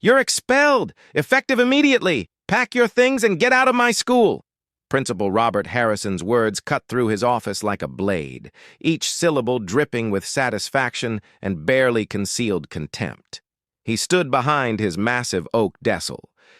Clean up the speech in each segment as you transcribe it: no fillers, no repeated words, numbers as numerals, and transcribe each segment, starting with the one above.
You're expelled! Effective immediately! Pack your things and get out of my school! Principal Robert Harrison's words cut through his office like a blade, each syllable dripping with satisfaction and barely concealed contempt. He stood behind his massive oak desk,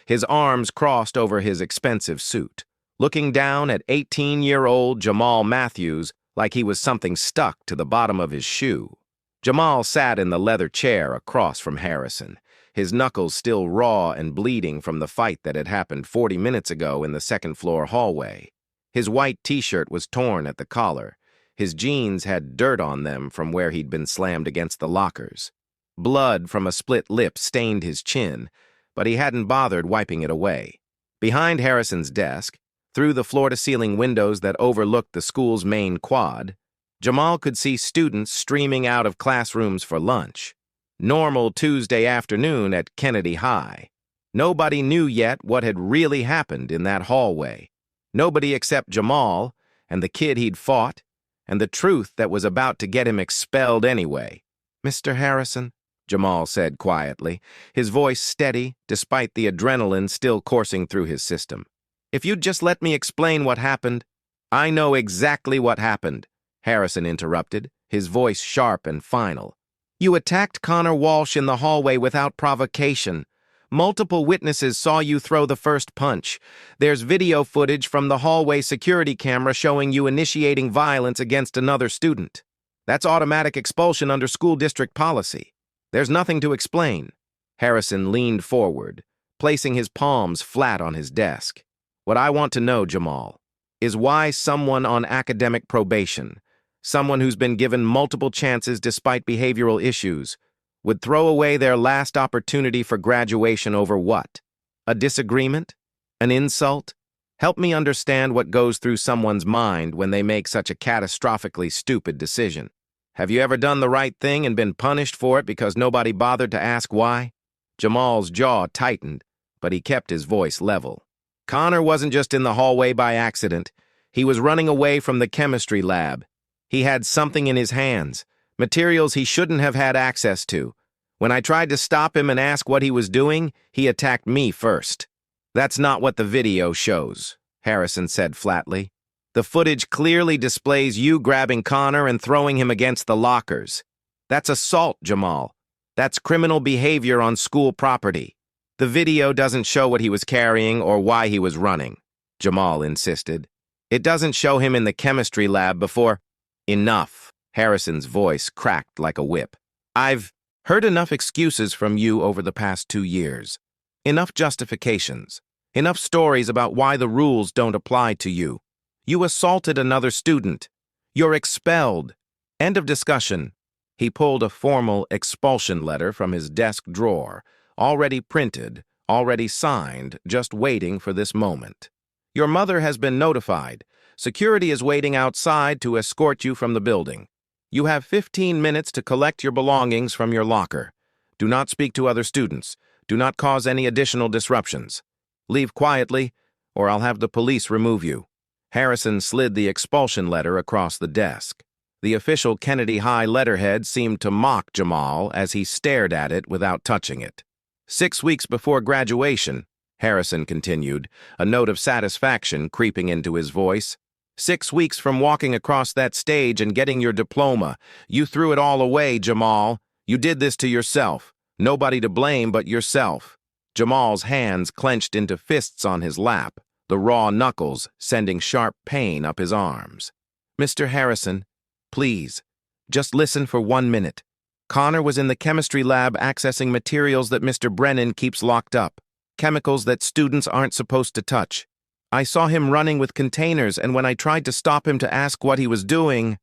his arms crossed over his expensive suit, looking down at 18-year-old Jamal Matthews like he was something stuck to the bottom of his shoe. Jamal sat in the leather chair across from Harrison, his knuckles still raw and bleeding from the fight that had happened 40 minutes ago in the second-floor hallway. His white t-shirt was torn at the collar. His jeans had dirt on them from where he'd been slammed against the lockers. Blood from a split lip stained his chin, but he hadn't bothered wiping it away. Behind Harrison's desk, through the floor-to-ceiling windows that overlooked the school's main quad, Jamal could see students streaming out of classrooms for lunch. Normal Tuesday afternoon at Kennedy High. Nobody knew yet what had really happened in that hallway. Nobody except Jamal and the kid he'd fought, and the truth that was about to get him expelled anyway. "Mr. Harrison," Jamal said quietly, his voice steady despite the adrenaline still coursing through his system. "If you'd just let me explain what happened." "I know exactly what happened," Harrison interrupted, his voice sharp and final. "You attacked Connor Walsh in the hallway without provocation. Multiple witnesses saw you throw the first punch. There's video footage from the hallway security camera showing you initiating violence against another student. That's automatic expulsion under school district policy. There's nothing to explain." Harrison leaned forward, placing his palms flat on his desk. "What I want to know, Jamal, is why someone on academic probation, someone who's been given multiple chances despite behavioral issues, would throw away their last opportunity for graduation over what? A disagreement? An insult? Help me understand what goes through someone's mind when they make such a catastrophically stupid decision. Have you ever done the right thing and been punished for it because nobody bothered to ask why?" Jamal's jaw tightened, but he kept his voice level. "Connor wasn't just in the hallway by accident. He was running away from the chemistry lab. He had something in his hands, materials he shouldn't have had access to. When I tried to stop him and ask what he was doing, he attacked me first." "That's not what the video shows," Harrison said flatly. "The footage clearly displays you grabbing Connor and throwing him against the lockers. That's assault, Jamal. That's criminal behavior on school property. The video doesn't show what he was carrying or why he was running," Jamal insisted. "It doesn't show him in the chemistry lab before—" "Enough," Harrison's voice cracked like a whip. "I've heard enough excuses from you over the past 2 years. Enough justifications. Enough stories about why the rules don't apply to you. You assaulted another student. You're expelled. End of discussion." He pulled a formal expulsion letter from his desk drawer, already printed, already signed, just waiting for this moment. "Your mother has been notified. Security is waiting outside to escort you from the building. You have 15 minutes to collect your belongings from your locker. Do not speak to other students. Do not cause any additional disruptions. Leave quietly, or I'll have the police remove you." Harrison slid the expulsion letter across the desk. The official Kennedy High letterhead seemed to mock Jamal as he stared at it without touching it. 6 weeks before graduation," Harrison continued, a note of satisfaction creeping into his voice. 6 weeks from walking across that stage and getting your diploma. You threw it all away, Jamal. You did this to yourself. Nobody to blame but yourself." Jamal's hands clenched into fists on his lap, the raw knuckles sending sharp pain up his arms. "Mr. Harrison, please, just listen for 1 minute. Connor was in the chemistry lab accessing materials that Mr. Brennan keeps locked up, chemicals that students aren't supposed to touch. I saw him running with containers, and when I tried to stop him to ask what he was doing—"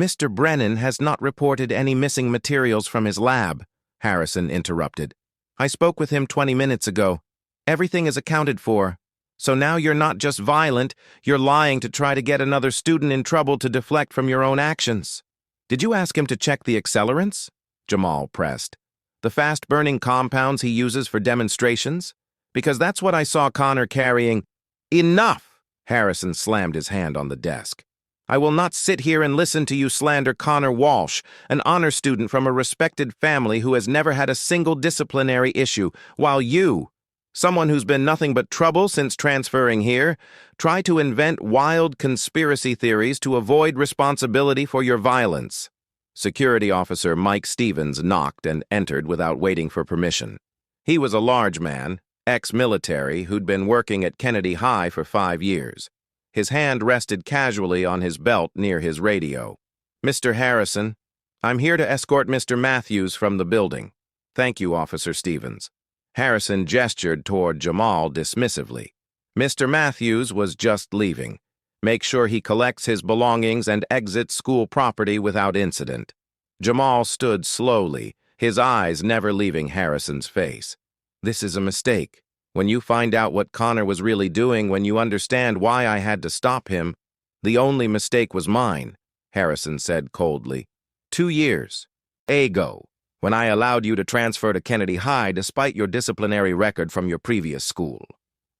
"Mr. Brennan has not reported any missing materials from his lab," Harrison interrupted. "I spoke with him 20 minutes ago. Everything is accounted for. So now you're not just violent, you're lying to try to get another student in trouble to deflect from your own actions." "Did you ask him to check the accelerants?" Jamal pressed. "The fast-burning compounds he uses for demonstrations? Because that's what I saw Connor carrying—" "Enough!" Harrison slammed his hand on the desk. I will not sit here and listen to you slander Connor Walsh, an honor student from a respected family who has never had a single disciplinary issue, while you, someone who's been nothing but trouble since transferring here, try to invent wild conspiracy theories to avoid responsibility for your violence." Security Officer Mike Stevens knocked and entered without waiting for permission. He was a large man, ex-military, who'd been working at Kennedy High for 5 years. His hand rested casually on his belt near his radio. "Mr. Harrison, I'm here to escort Mr. Matthews from the building." "Thank you, Officer Stevens." Harrison gestured toward Jamal dismissively. "Mr. Matthews was just leaving. Make sure he collects his belongings and exits school property without incident." Jamal stood slowly, his eyes never leaving Harrison's face. "This is a mistake. When you find out what Connor was really doing, when you understand why I had to stop him, the only mistake was mine," Harrison said coldly. 2 years ago, when I allowed you to transfer to Kennedy High despite your disciplinary record from your previous school.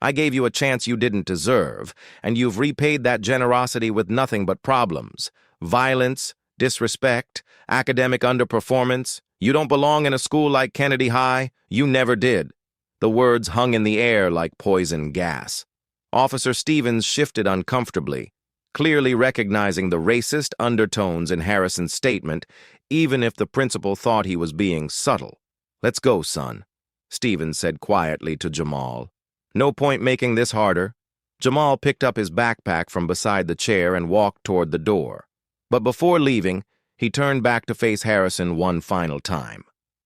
I gave you a chance you didn't deserve, and you've repaid that generosity with nothing but problems. Violence, disrespect, academic underperformance. You don't belong in a school like Kennedy High. You never did. The words hung in the air like poison gas. Officer Stevens shifted uncomfortably, clearly recognizing the racist undertones in Harrison's statement, even if the principal thought he was being subtle. "Let's go, son," Stevens said quietly to Jamal. "No point making this harder." Jamal picked up his backpack from beside the chair and walked toward the door. But before leaving, he turned back to face Harrison one final time.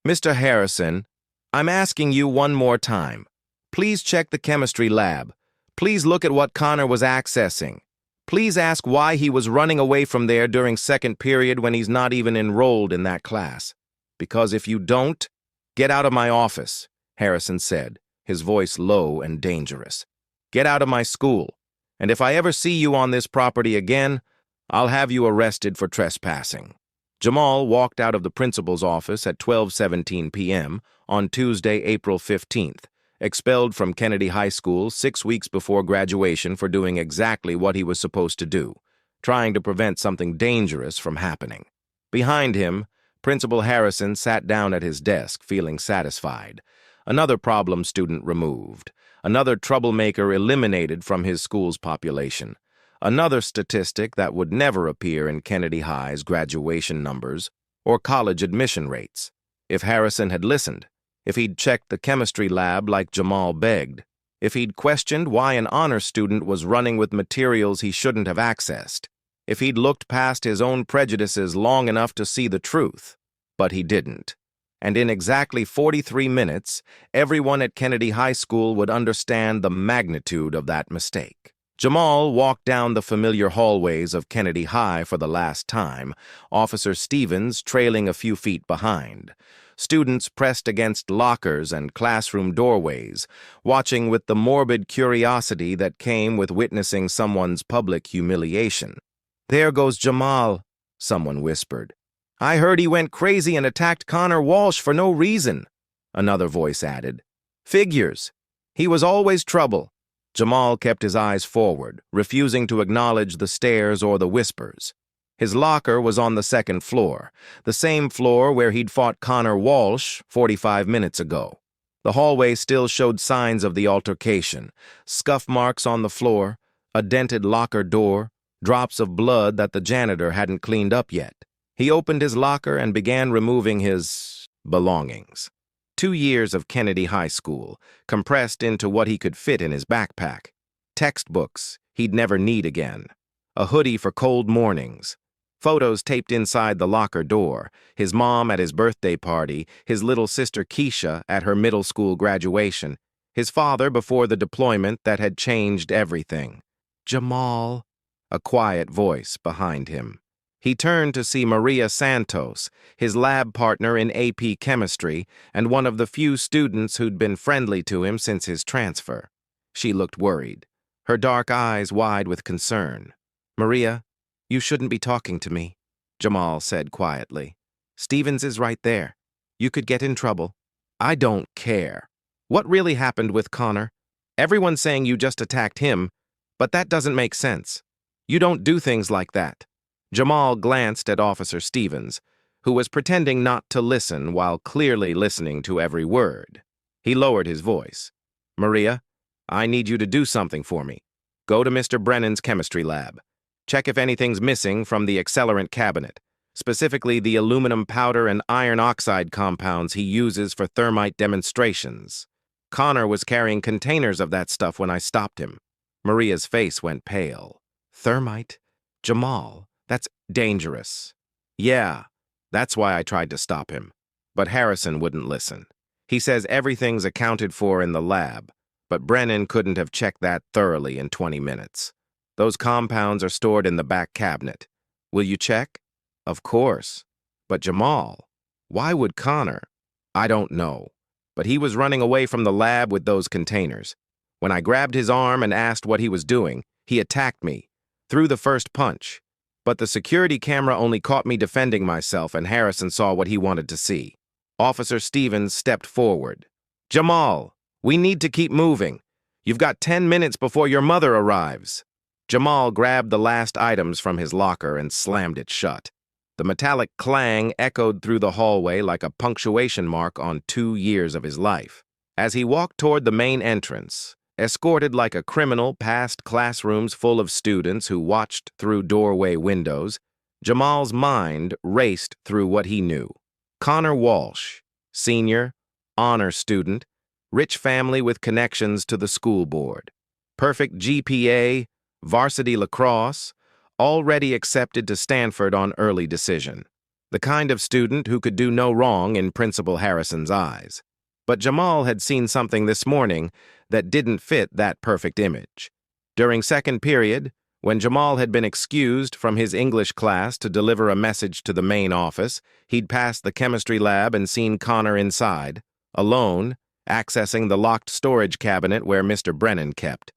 "Mr. Harrison, I'm asking you one more time. Please check the chemistry lab. Please look at what Connor was accessing. Please ask why he was running away from there during second period when he's not even enrolled in that class. Because if you don't, get out of my office," Harrison said, his voice low and dangerous. "Get out of my school, and if I ever see you on this property again, I'll have you arrested for trespassing." Jamal walked out of the principal's office at 12:17 p.m. on Tuesday, April 15th, expelled from Kennedy High School 6 weeks before graduation for doing exactly what he was supposed to do, trying to prevent something dangerous from happening. Behind him, Principal Harrison sat down at his desk, feeling satisfied. Another problem student removed, another troublemaker eliminated from his school's population, another statistic that would never appear in Kennedy High's graduation numbers or college admission rates. If Harrison had listened, if he'd checked the chemistry lab like Jamal begged, if he'd questioned why an honor student was running with materials he shouldn't have accessed, if he'd looked past his own prejudices long enough to see the truth. But he didn't. And in exactly 43 minutes, everyone at Kennedy High School would understand the magnitude of that mistake. Jamal walked down the familiar hallways of Kennedy High for the last time, Officer Stevens trailing a few feet behind. Students pressed against lockers and classroom doorways, watching with the morbid curiosity that came with witnessing someone's public humiliation. "There goes Jamal," someone whispered. "I heard he went crazy and attacked Connor Walsh for no reason," another voice added. "Figures. He was always trouble." Jamal kept his eyes forward, refusing to acknowledge the stares or the whispers. His locker was on the second floor, the same floor where he'd fought Connor Walsh 45 minutes ago. The hallway still showed signs of the altercation, scuff marks on the floor, a dented locker door, drops of blood that the janitor hadn't cleaned up yet. He opened his locker and began removing his belongings. 2 years of Kennedy High School, compressed into what he could fit in his backpack. Textbooks he'd never need again. A hoodie for cold mornings. Photos taped inside the locker door, his mom at his birthday party, his little sister Keisha at her middle school graduation, his father before the deployment that had changed everything. "Jamal," a quiet voice behind him. He turned to see Maria Santos, his lab partner in AP Chemistry and one of the few students who'd been friendly to him since his transfer. She looked worried, her dark eyes wide with concern. "Maria, you shouldn't be talking to me," Jamal said quietly. "Stevens is right there. You could get in trouble." "I don't care. What really happened with Connor? Everyone's saying you just attacked him, but that doesn't make sense." You don't do things like that. Jamal glanced at Officer Stevens, who was pretending not to listen while clearly listening to every word. He lowered his voice. Maria, I need you to do something for me. Go to Mr. Brennan's chemistry lab. Check if anything's missing from the accelerant cabinet, specifically the aluminum powder and iron oxide compounds he uses for thermite demonstrations. Connor was carrying containers of that stuff when I stopped him. Maria's face went pale. Thermite? Jamal, that's dangerous. Yeah, that's why I tried to stop him. But Harrison wouldn't listen. He says everything's accounted for in the lab, but Brennan couldn't have checked that thoroughly in 20 minutes. Those compounds are stored in the back cabinet. Will you check? Of course. But Jamal, why would Connor? I don't know. But he was running away from the lab with those containers. When I grabbed his arm and asked what he was doing, he attacked me, threw the first punch. But the security camera only caught me defending myself, and Harrison saw what he wanted to see. Officer Stevens stepped forward. Jamal, we need to keep moving. You've got 10 minutes before your mother arrives. Jamal grabbed the last items from his locker and slammed it shut. The metallic clang echoed through the hallway like a punctuation mark on 2 years of his life. As he walked toward the main entrance, escorted like a criminal past classrooms full of students who watched through doorway windows, Jamal's mind raced through what he knew. Connor Walsh, senior, honor student, rich family with connections to the school board. Perfect GPA, varsity lacrosse, already accepted to Stanford on early decision. The kind of student who could do no wrong in Principal Harrison's eyes. But Jamal had seen something this morning that didn't fit that perfect image. During second period, when Jamal had been excused from his English class to deliver a message to the main office, he'd passed the chemistry lab and seen Connor inside, alone, accessing the locked storage cabinet where Mr. Brennan kept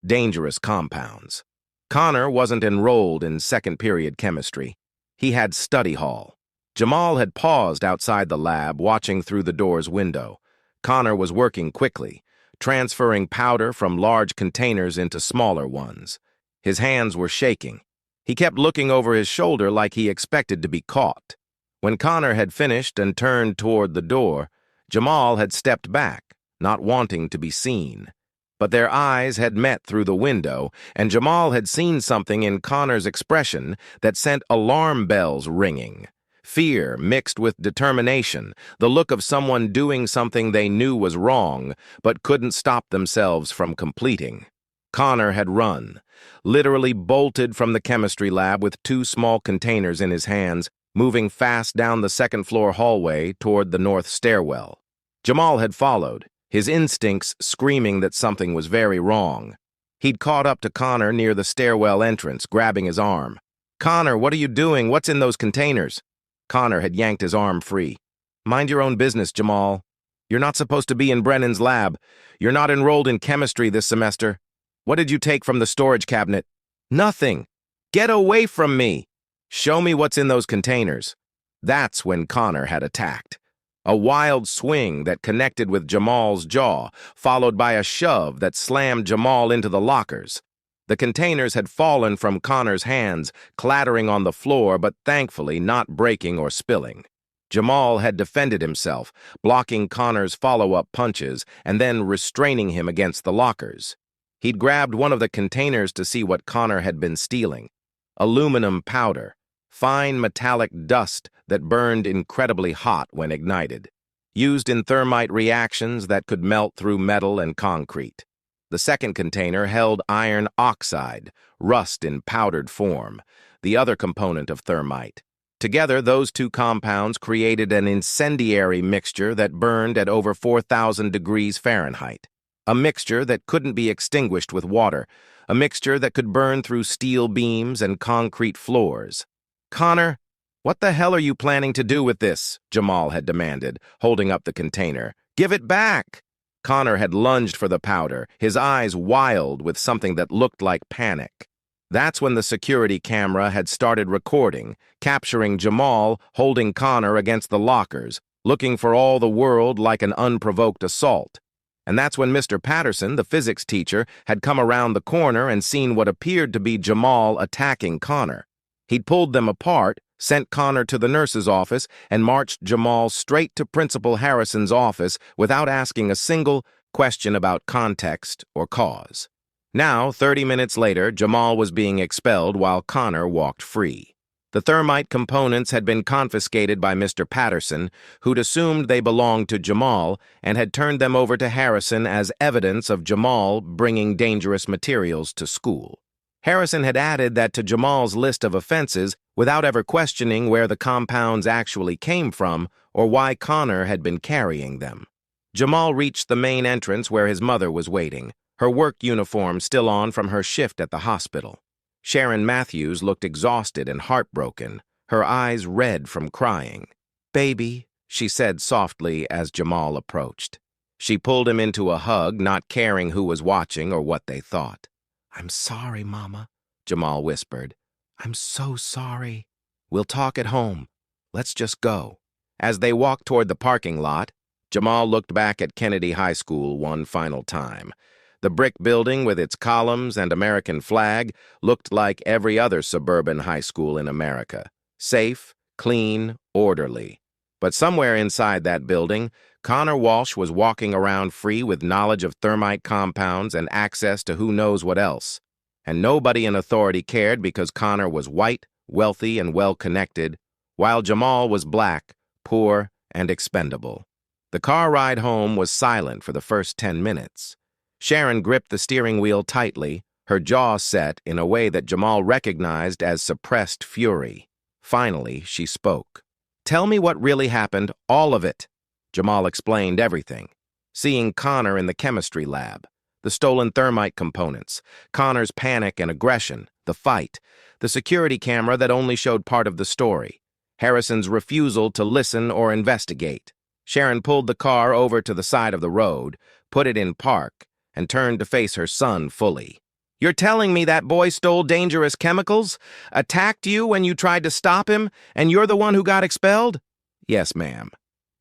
dangerous compounds. Connor wasn't enrolled in second period chemistry. He had study hall. Jamal had paused outside the lab, watching through the door's window. Connor was working quickly, transferring powder from large containers into smaller ones. His hands were shaking. He kept looking over his shoulder like he expected to be caught. When Connor had finished and turned toward the door, Jamal had stepped back, not wanting to be seen. But their eyes had met through the window, and Jamal had seen something in Connor's expression that sent alarm bells ringing. Fear mixed with determination, the look of someone doing something they knew was wrong, but couldn't stop themselves from completing. Connor had run, literally bolted from the chemistry lab with 2 small containers in his hands, moving fast down the second-floor hallway toward the north stairwell. Jamal had followed, his instincts screaming that something was very wrong. He'd caught up to Connor near the stairwell entrance, grabbing his arm. Connor, what are you doing? What's in those containers? Connor had yanked his arm free. Mind your own business, Jamal. You're not supposed to be in Brennan's lab. You're not enrolled in chemistry this semester. What did you take from the storage cabinet? Nothing. Get away from me. Show me what's in those containers. That's when Connor had attacked. A wild swing that connected with Jamal's jaw, followed by a shove that slammed Jamal into the lockers. The containers had fallen from Connor's hands, clattering on the floor, but thankfully not breaking or spilling. Jamal had defended himself, blocking Connor's follow-up punches and then restraining him against the lockers. He'd grabbed one of the containers to see what Connor had been stealing. Aluminum powder, fine metallic dust that burned incredibly hot when ignited, used in thermite reactions that could melt through metal and concrete. The second container held iron oxide, rust in powdered form, the other component of thermite. Together, those 2 compounds created an incendiary mixture that burned at over 4,000 degrees Fahrenheit. A mixture that couldn't be extinguished with water, a mixture that could burn through steel beams and concrete floors. Connor, what the hell are you planning to do with this? Jamal had demanded, holding up the container. Give it back! Connor had lunged for the powder, his eyes wild with something that looked like panic. That's when the security camera had started recording, capturing Jamal holding Connor against the lockers, looking for all the world like an unprovoked assault. And that's when Mr. Patterson, the physics teacher, had come around the corner and seen what appeared to be Jamal attacking Connor. He'd pulled them apart, sent Connor to the nurse's office, and marched Jamal straight to Principal Harrison's office without asking a single question about context or cause. Now, 30 minutes later, Jamal was being expelled while Connor walked free. The thermite components had been confiscated by Mr. Patterson, who'd assumed they belonged to Jamal and had turned them over to Harrison as evidence of Jamal bringing dangerous materials to school. Harrison had added that to Jamal's list of offenses without ever questioning where the compounds actually came from or why Connor had been carrying them. Jamal reached the main entrance where his mother was waiting, her work uniform still on from her shift at the hospital. Sharon Matthews looked exhausted and heartbroken, her eyes red from crying. "Baby," she said softly as Jamal approached. She pulled him into a hug, not caring who was watching or what they thought. "I'm sorry, Mama," Jamal whispered. "I'm so sorry. We'll talk at home. Let's just go." As they walked toward the parking lot, Jamal looked back at Kennedy High School one final time. The brick building with its columns and American flag looked like every other suburban high school in America. Safe, clean, orderly. But somewhere inside that building, Connor Walsh was walking around free with knowledge of thermite compounds and access to who knows what else. And nobody in authority cared because Connor was white, wealthy, and well-connected, while Jamal was black, poor, and expendable. The car ride home was silent for the first 10 minutes. Sharon gripped the steering wheel tightly, her jaw set in a way that Jamal recognized as suppressed fury. Finally, she spoke. "Tell me what really happened, all of it." Jamal explained everything. Seeing Connor in the chemistry lab, the stolen thermite components, Connor's panic and aggression, the fight, the security camera that only showed part of the story, Harrison's refusal to listen or investigate. Sharon pulled the car over to the side of the road, put it in park, and turned to face her son fully. "You're telling me that boy stole dangerous chemicals, attacked you when you tried to stop him, and you're the one who got expelled?" "Yes, ma'am."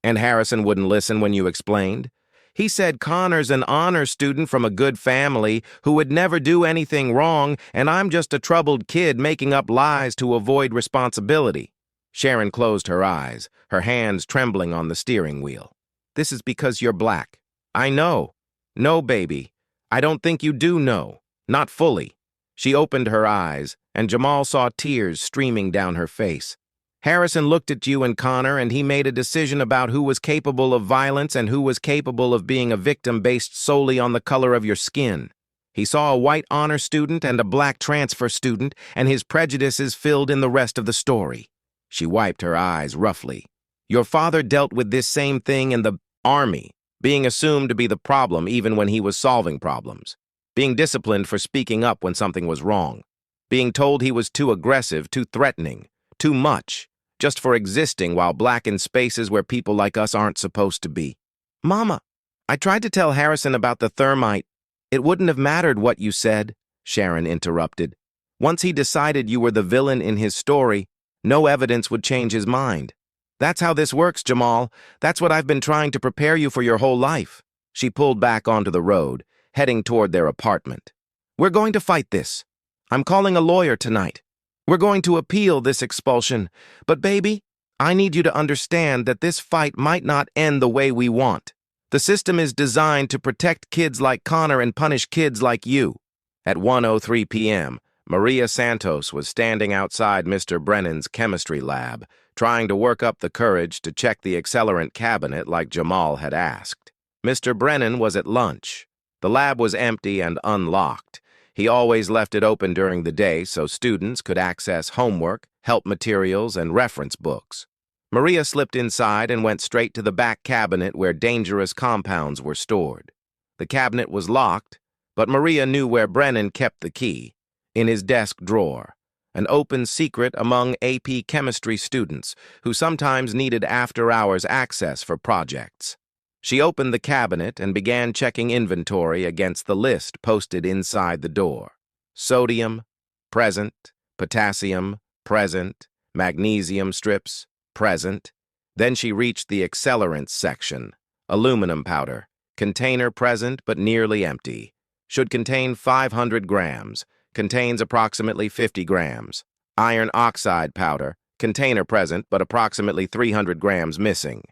"And Harrison wouldn't listen when you explained? He said Connor's an honor student from a good family who would never do anything wrong, and I'm just a troubled kid making up lies to avoid responsibility." Sharon closed her eyes, her hands trembling on the steering wheel. "This is because you're black. I know. No, baby. I don't think you do know. Not fully." She opened her eyes, and Jamal saw tears streaming down her face. "Harrison looked at you and Connor, and he made a decision about who was capable of violence and who was capable of being a victim based solely on the color of your skin. He saw a white honor student and a black transfer student, and his prejudices filled in the rest of the story." She wiped her eyes roughly. "Your father dealt with this same thing in the Army, being assumed to be the problem even when he was solving problems, being disciplined for speaking up when something was wrong, being told he was too aggressive, too threatening, too much, just for existing while black in spaces where people like us aren't supposed to be." "Mama, I tried to tell Harrison about the thermite. It wouldn't have mattered what you said," Sharon interrupted. "Once he decided you were the villain in his story, no evidence would change his mind. That's how this works, Jamal. That's what I've been trying to prepare you for your whole life." She pulled back onto the road, heading toward their apartment. "We're going to fight this. I'm calling a lawyer tonight. We're going to appeal this expulsion. But baby, I need you to understand that this fight might not end the way we want. The system is designed to protect kids like Connor and punish kids like you." At 1:03 p.m., Maria Santos was standing outside Mr. Brennan's chemistry lab, trying to work up the courage to check the accelerant cabinet like Jamal had asked. Mr. Brennan was at lunch. The lab was empty and unlocked. He always left it open during the day so students could access homework, help materials, and reference books. Maria slipped inside and went straight to the back cabinet where dangerous compounds were stored. The cabinet was locked, but Maria knew where Brennan kept the key, in his desk drawer, an open secret among AP chemistry students who sometimes needed after-hours access for projects. She opened the cabinet and began checking inventory against the list posted inside the door. Sodium, present. Potassium, present. Magnesium strips, present. Then she reached the accelerants section. Aluminum powder, Container present but nearly empty. Should contain 500 grams. Contains approximately 50 grams. Iron oxide powder. Container present but approximately 300 grams missing.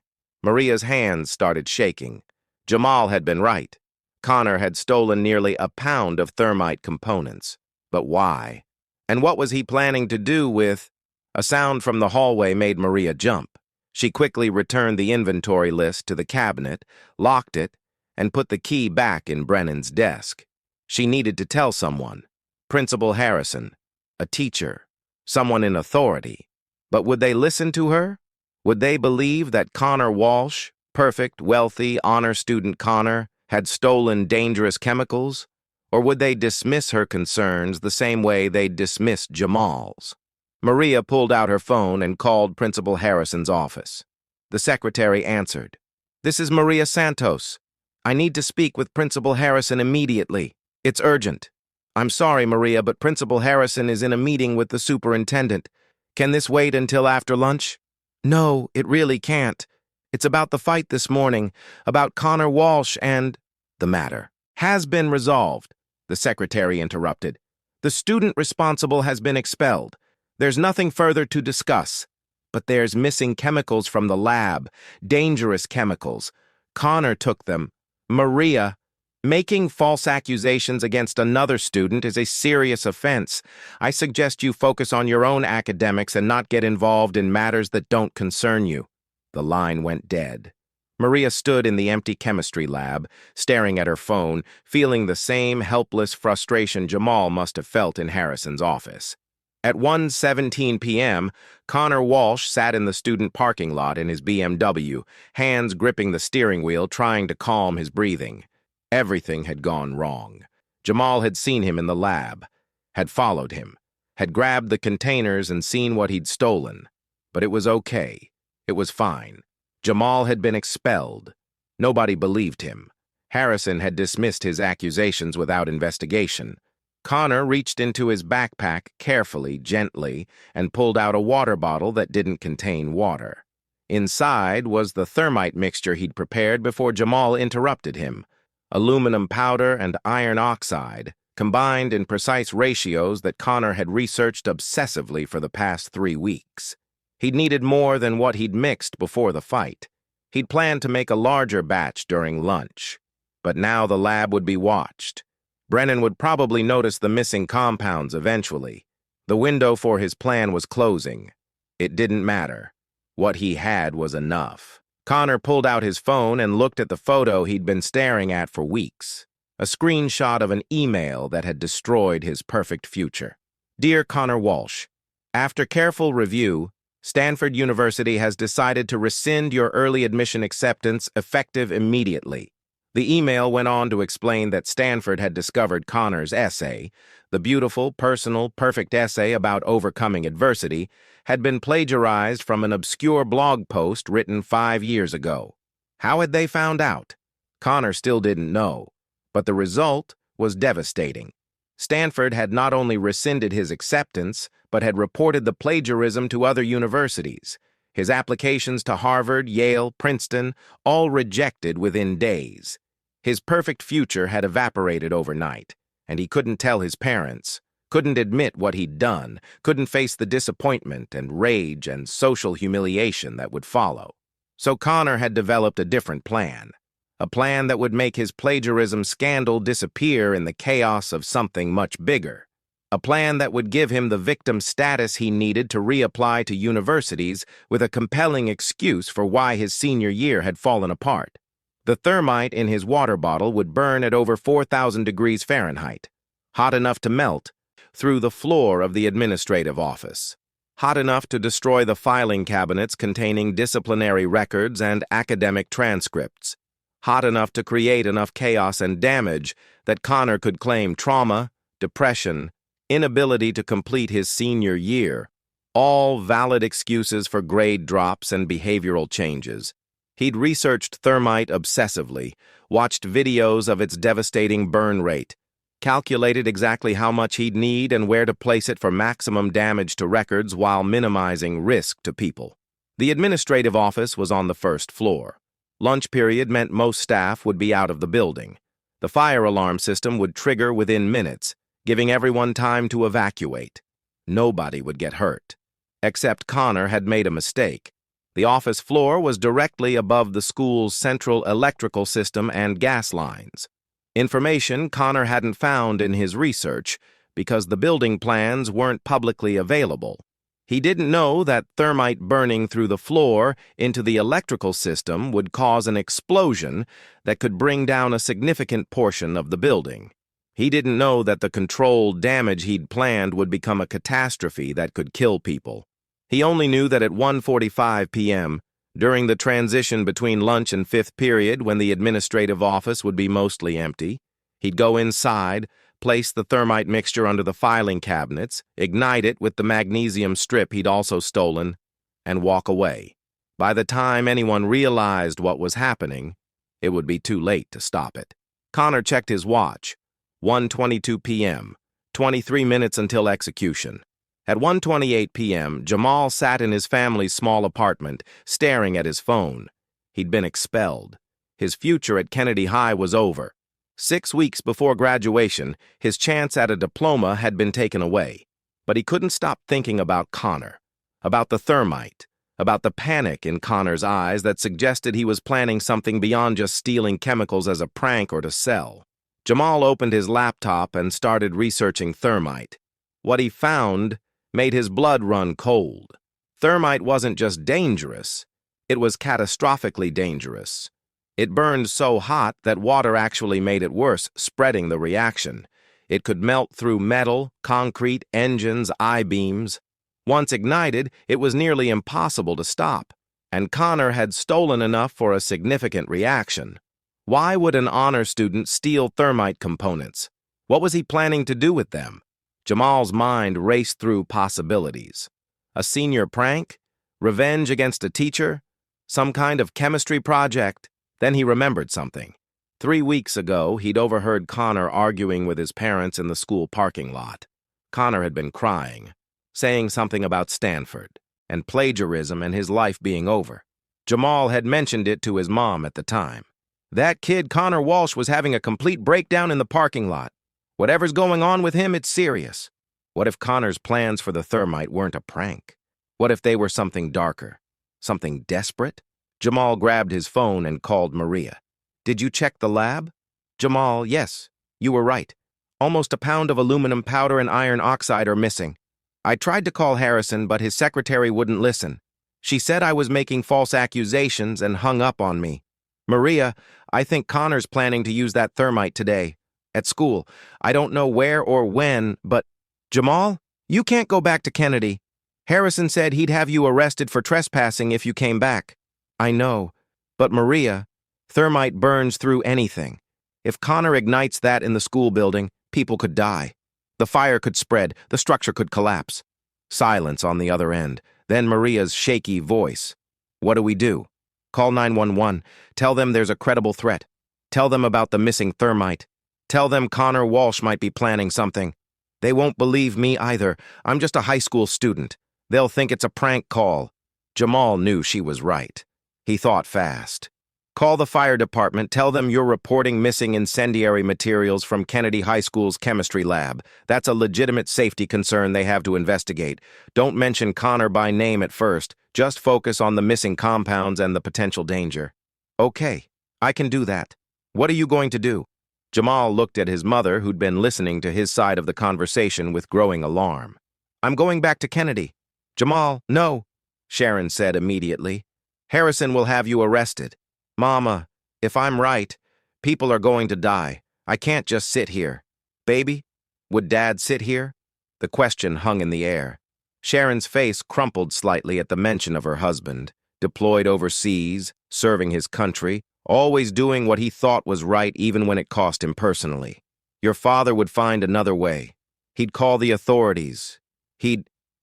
Maria's hands started shaking. Jamal had been right. Connor had stolen nearly a pound of thermite components. But why? And what was he planning to do with... A sound from the hallway made Maria jump. She quickly returned the inventory list to the cabinet, locked it, and put the key back in Brennan's desk. She needed to tell someone. Principal Harrison, a teacher, someone in authority. But would they listen to her? Would they believe that Connor Walsh, perfect, wealthy, honor student Connor, had stolen dangerous chemicals? Or would they dismiss her concerns the same way they dismissed Jamal's? Maria pulled out her phone and called Principal Harrison's office. The secretary answered. "This is Maria Santos. I need to speak with Principal Harrison immediately. It's urgent." "I'm sorry, Maria, but Principal Harrison is in a meeting with the superintendent. Can this wait until after lunch?" "No, it really can't. It's about the fight this morning, about Connor Walsh and..." "The matter has been resolved," the secretary interrupted. "The student responsible has been expelled. There's nothing further to discuss. But there's missing chemicals from the lab, dangerous chemicals. Connor took them. Maria, making false accusations against another student is a serious offense. I suggest you focus on your own academics and not get involved in matters that don't concern you." The line went dead. Maria stood in the empty chemistry lab, staring at her phone, feeling the same helpless frustration Jamal must have felt in Harrison's office. At 1:17 p.m., Connor Walsh sat in the student parking lot in his BMW, hands gripping the steering wheel, trying to calm his breathing. Everything had gone wrong. Jamal had seen him in the lab, had followed him, had grabbed the containers and seen what he'd stolen. But it was okay. It was fine. Jamal had been expelled. Nobody believed him. Harrison had dismissed his accusations without investigation. Connor reached into his backpack carefully, gently, and pulled out a water bottle that didn't contain water. Inside was the thermite mixture he'd prepared before Jamal interrupted him. Aluminum powder and iron oxide, combined in precise ratios that Connor had researched obsessively for the past 3 weeks. He'd needed more than what he'd mixed before the fight. He'd planned to make a larger batch during lunch. But now the lab would be watched. Brennan would probably notice the missing compounds eventually. The window for his plan was closing. It didn't matter. What he had was enough. Connor pulled out his phone and looked at the photo he'd been staring at for weeks. A screenshot of an email that had destroyed his perfect future. "Dear Connor Walsh, after careful review, Stanford University has decided to rescind your early admission acceptance effective immediately." The email went on to explain that Stanford had discovered Connor's essay, the beautiful, personal, perfect essay about overcoming adversity, had been plagiarized from an obscure blog post written 5 years ago. How had they found out? Connor still didn't know, but the result was devastating. Stanford had not only rescinded his acceptance, but had reported the plagiarism to other universities. His applications to Harvard, Yale, Princeton, all rejected within days. His perfect future had evaporated overnight, and he couldn't tell his parents, couldn't admit what he'd done, couldn't face the disappointment and rage and social humiliation that would follow. So Connor had developed a different plan, a plan that would make his plagiarism scandal disappear in the chaos of something much bigger, a plan that would give him the victim status he needed to reapply to universities with a compelling excuse for why his senior year had fallen apart. The thermite in his water bottle would burn at over 4,000 degrees Fahrenheit, hot enough to melt through the floor of the administrative office, hot enough to destroy the filing cabinets containing disciplinary records and academic transcripts, hot enough to create enough chaos and damage that Connor could claim trauma, depression, inability to complete his senior year, all valid excuses for grade drops and behavioral changes. He'd researched thermite obsessively, watched videos of its devastating burn rate, calculated exactly how much he'd need and where to place it for maximum damage to records while minimizing risk to people. The administrative office was on the first floor. Lunch period meant most staff would be out of the building. The fire alarm system would trigger within minutes, giving everyone time to evacuate. Nobody would get hurt. Except Connor had made a mistake. The office floor was directly above the school's central electrical system and gas lines. Information Connor hadn't found in his research because the building plans weren't publicly available. He didn't know that thermite burning through the floor into the electrical system would cause an explosion that could bring down a significant portion of the building. He didn't know that the controlled damage he'd planned would become a catastrophe that could kill people. He only knew that at 1:45 p.m., during the transition between lunch and fifth period when the administrative office would be mostly empty, he'd go inside, place the thermite mixture under the filing cabinets, ignite it with the magnesium strip he'd also stolen, and walk away. By the time anyone realized what was happening, it would be too late to stop it. Connor checked his watch. 1:22 p.m., 23 minutes until execution. At 1:28 p.m., Jamal sat in his family's small apartment, staring at his phone. He'd been expelled. His future at Kennedy High was over. 6 weeks before graduation, his chance at a diploma had been taken away. But he couldn't stop thinking about Connor, about the thermite, about the panic in Connor's eyes that suggested he was planning something beyond just stealing chemicals as a prank or to sell. Jamal opened his laptop and started researching thermite. What he found made his blood run cold. Thermite wasn't just dangerous, it was catastrophically dangerous. It burned so hot that water actually made it worse, spreading the reaction. It could melt through metal, concrete, engines, I-beams. Once ignited, it was nearly impossible to stop, and Connor had stolen enough for a significant reaction. Why would an honor student steal thermite components? What was he planning to do with them? Jamal's mind raced through possibilities. A senior prank? Revenge against a teacher? Some kind of chemistry project? Then he remembered something. 3 weeks ago, he'd overheard Connor arguing with his parents in the school parking lot. Connor had been crying, saying something about Stanford, and plagiarism and his life being over. Jamal had mentioned it to his mom at the time. That kid, Connor Walsh, was having a complete breakdown in the parking lot. Whatever's going on with him, it's serious. What if Connor's plans for the thermite weren't a prank? What if they were something darker? Something desperate? Jamal grabbed his phone and called Maria. Did you check the lab? Jamal, yes, you were right. Almost a pound of aluminum powder and iron oxide are missing. I tried to call Harrison, but his secretary wouldn't listen. She said I was making false accusations and hung up on me. Maria, I think Connor's planning to use that thermite today. At school. I don't know where or when, but... Jamal, you can't go back to Kennedy. Harrison said he'd have you arrested for trespassing if you came back. I know, but Maria, thermite burns through anything. If Connor ignites that in the school building, people could die. The fire could spread, the structure could collapse. Silence on the other end, then Maria's shaky voice. What do we do? Call 911. Tell them there's a credible threat. Tell them about the missing thermite. Tell them Connor Walsh might be planning something. They won't believe me either. I'm just a high school student. They'll think it's a prank call. Jamal knew she was right. He thought fast. Call the fire department, tell them you're reporting missing incendiary materials from Kennedy High School's chemistry lab. That's a legitimate safety concern they have to investigate. Don't mention Connor by name at first. Just focus on the missing compounds and the potential danger. Okay, I can do that. What are you going to do? Jamal looked at his mother, who'd been listening to his side of the conversation with growing alarm. I'm going back to Kennedy. Jamal, no, Sharon said immediately. Harrison will have you arrested. Mama, if I'm right, people are going to die. I can't just sit here. Baby, would Dad sit here? The question hung in the air. Sharon's face crumpled slightly at the mention of her husband, deployed overseas, serving his country, always doing what he thought was right even when it cost him personally. Your father would find another way. He'd call the authorities.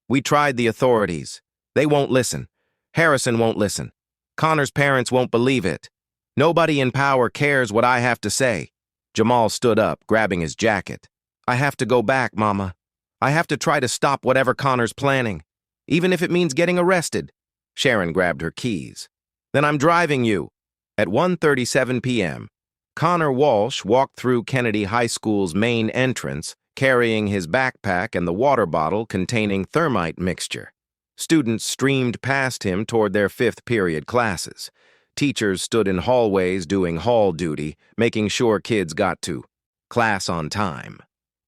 We tried the authorities. They won't listen. Harrison won't listen. Connor's parents won't believe it. Nobody in power cares what I have to say. Jamal stood up, grabbing his jacket. I have to go back, Mama. I have to try to stop whatever Connor's planning, even if it means getting arrested. Sharon grabbed her keys. Then I'm driving you. At 1:37 p.m., Connor Walsh walked through Kennedy High School's main entrance, carrying his backpack and the water bottle containing thermite mixture. Students streamed past him toward their fifth period classes. Teachers stood in hallways doing hall duty, making sure kids got to class on time.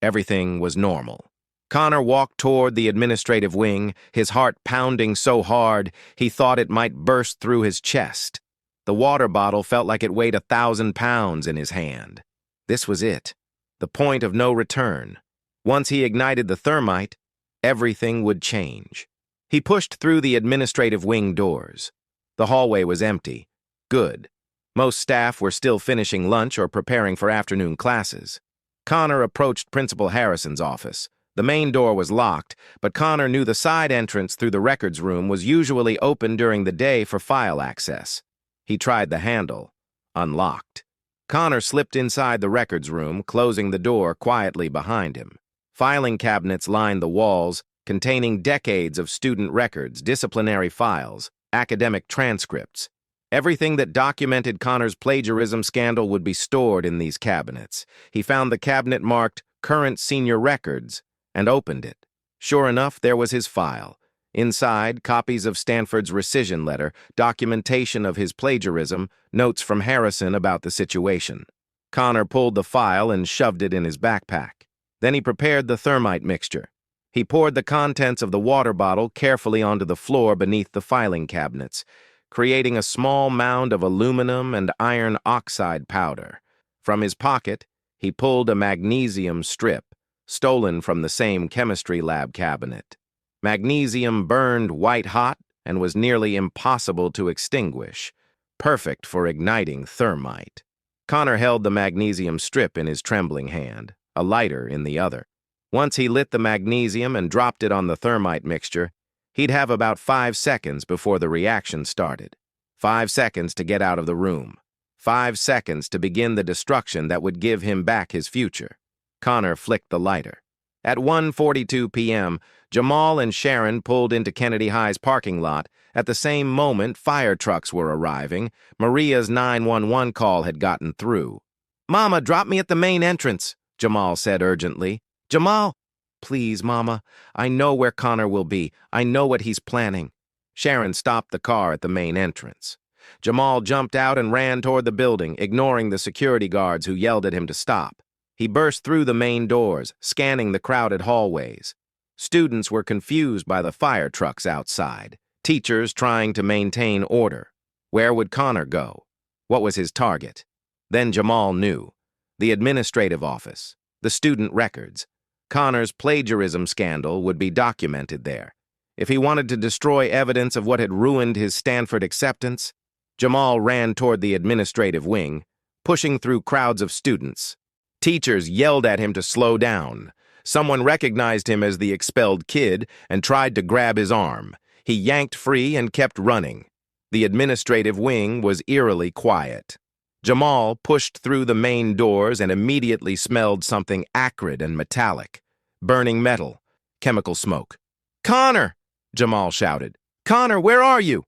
Everything was normal. Connor walked toward the administrative wing, his heart pounding so hard he thought it might burst through his chest. The water bottle felt like it weighed 1,000 pounds in his hand. This was it, the point of no return. Once he ignited the thermite, everything would change. He pushed through the administrative wing doors. The hallway was empty. Good. Most staff were still finishing lunch or preparing for afternoon classes. Connor approached Principal Harrison's office. The main door was locked, but Connor knew the side entrance through the records room was usually open during the day for file access. He tried the handle. Unlocked. Connor slipped inside the records room, closing the door quietly behind him. Filing cabinets lined the walls, containing decades of student records, disciplinary files, academic transcripts. Everything that documented Connor's plagiarism scandal would be stored in these cabinets. He found the cabinet marked Current Senior Records and opened it. Sure enough, there was his file. Inside, copies of Stanford's rescission letter, documentation of his plagiarism, notes from Harrison about the situation. Connor pulled the file and shoved it in his backpack. Then he prepared the thermite mixture. He poured the contents of the water bottle carefully onto the floor beneath the filing cabinets, creating a small mound of aluminum and iron oxide powder. From his pocket, he pulled a magnesium strip, stolen from the same chemistry lab cabinet. Magnesium burned white-hot and was nearly impossible to extinguish, perfect for igniting thermite. Connor held the magnesium strip in his trembling hand, a lighter in the other. Once he lit the magnesium and dropped it on the thermite mixture, he'd have about 5 seconds before the reaction started. 5 seconds to get out of the room. 5 seconds to begin the destruction that would give him back his future. Connor flicked the lighter. At 1:42 p.m., Jamal and Sharon pulled into Kennedy High's parking lot. At the same moment, fire trucks were arriving. Maria's 911 call had gotten through. "Mama, drop me at the main entrance," Jamal said urgently. "Jamal!" "Please, Mama. I know where Connor will be. I know what he's planning." Sharon stopped the car at the main entrance. Jamal jumped out and ran toward the building, ignoring the security guards who yelled at him to stop. He burst through the main doors, scanning the crowded hallways. Students were confused by the fire trucks outside, teachers trying to maintain order. Where would Connor go? What was his target? Then Jamal knew. The administrative office, the student records. Connor's plagiarism scandal would be documented there. If he wanted to destroy evidence of what had ruined his Stanford acceptance, Jamal ran toward the administrative wing, pushing through crowds of students. Teachers yelled at him to slow down. Someone recognized him as the expelled kid and tried to grab his arm. He yanked free and kept running. The administrative wing was eerily quiet. Jamal pushed through the main doors and immediately smelled something acrid and metallic. Burning metal. Chemical smoke. "Connor!" Jamal shouted. "Connor, where are you?"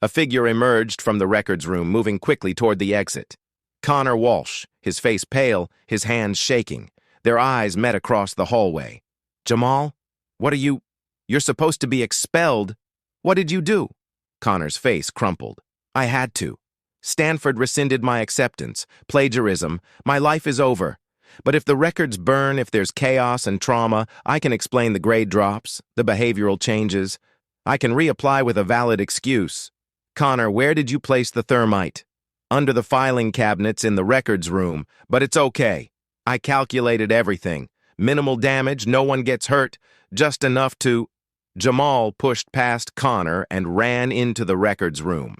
A figure emerged from the records room, moving quickly toward the exit. Connor Walsh, his face pale, his hands shaking. Their eyes met across the hallway. "Jamal, what are you... You're supposed to be expelled. What did you do?" Connor's face crumpled. "I had to. Stanford rescinded my acceptance. Plagiarism. My life is over. But if the records burn, if there's chaos and trauma, I can explain the grade drops, the behavioral changes. I can reapply with a valid excuse. Connor, where did you place the thermite?" "Under the filing cabinets in the records room, but it's okay. I calculated everything. Minimal damage, no one gets hurt, just enough to..." Jamal pushed past Connor and ran into the records room.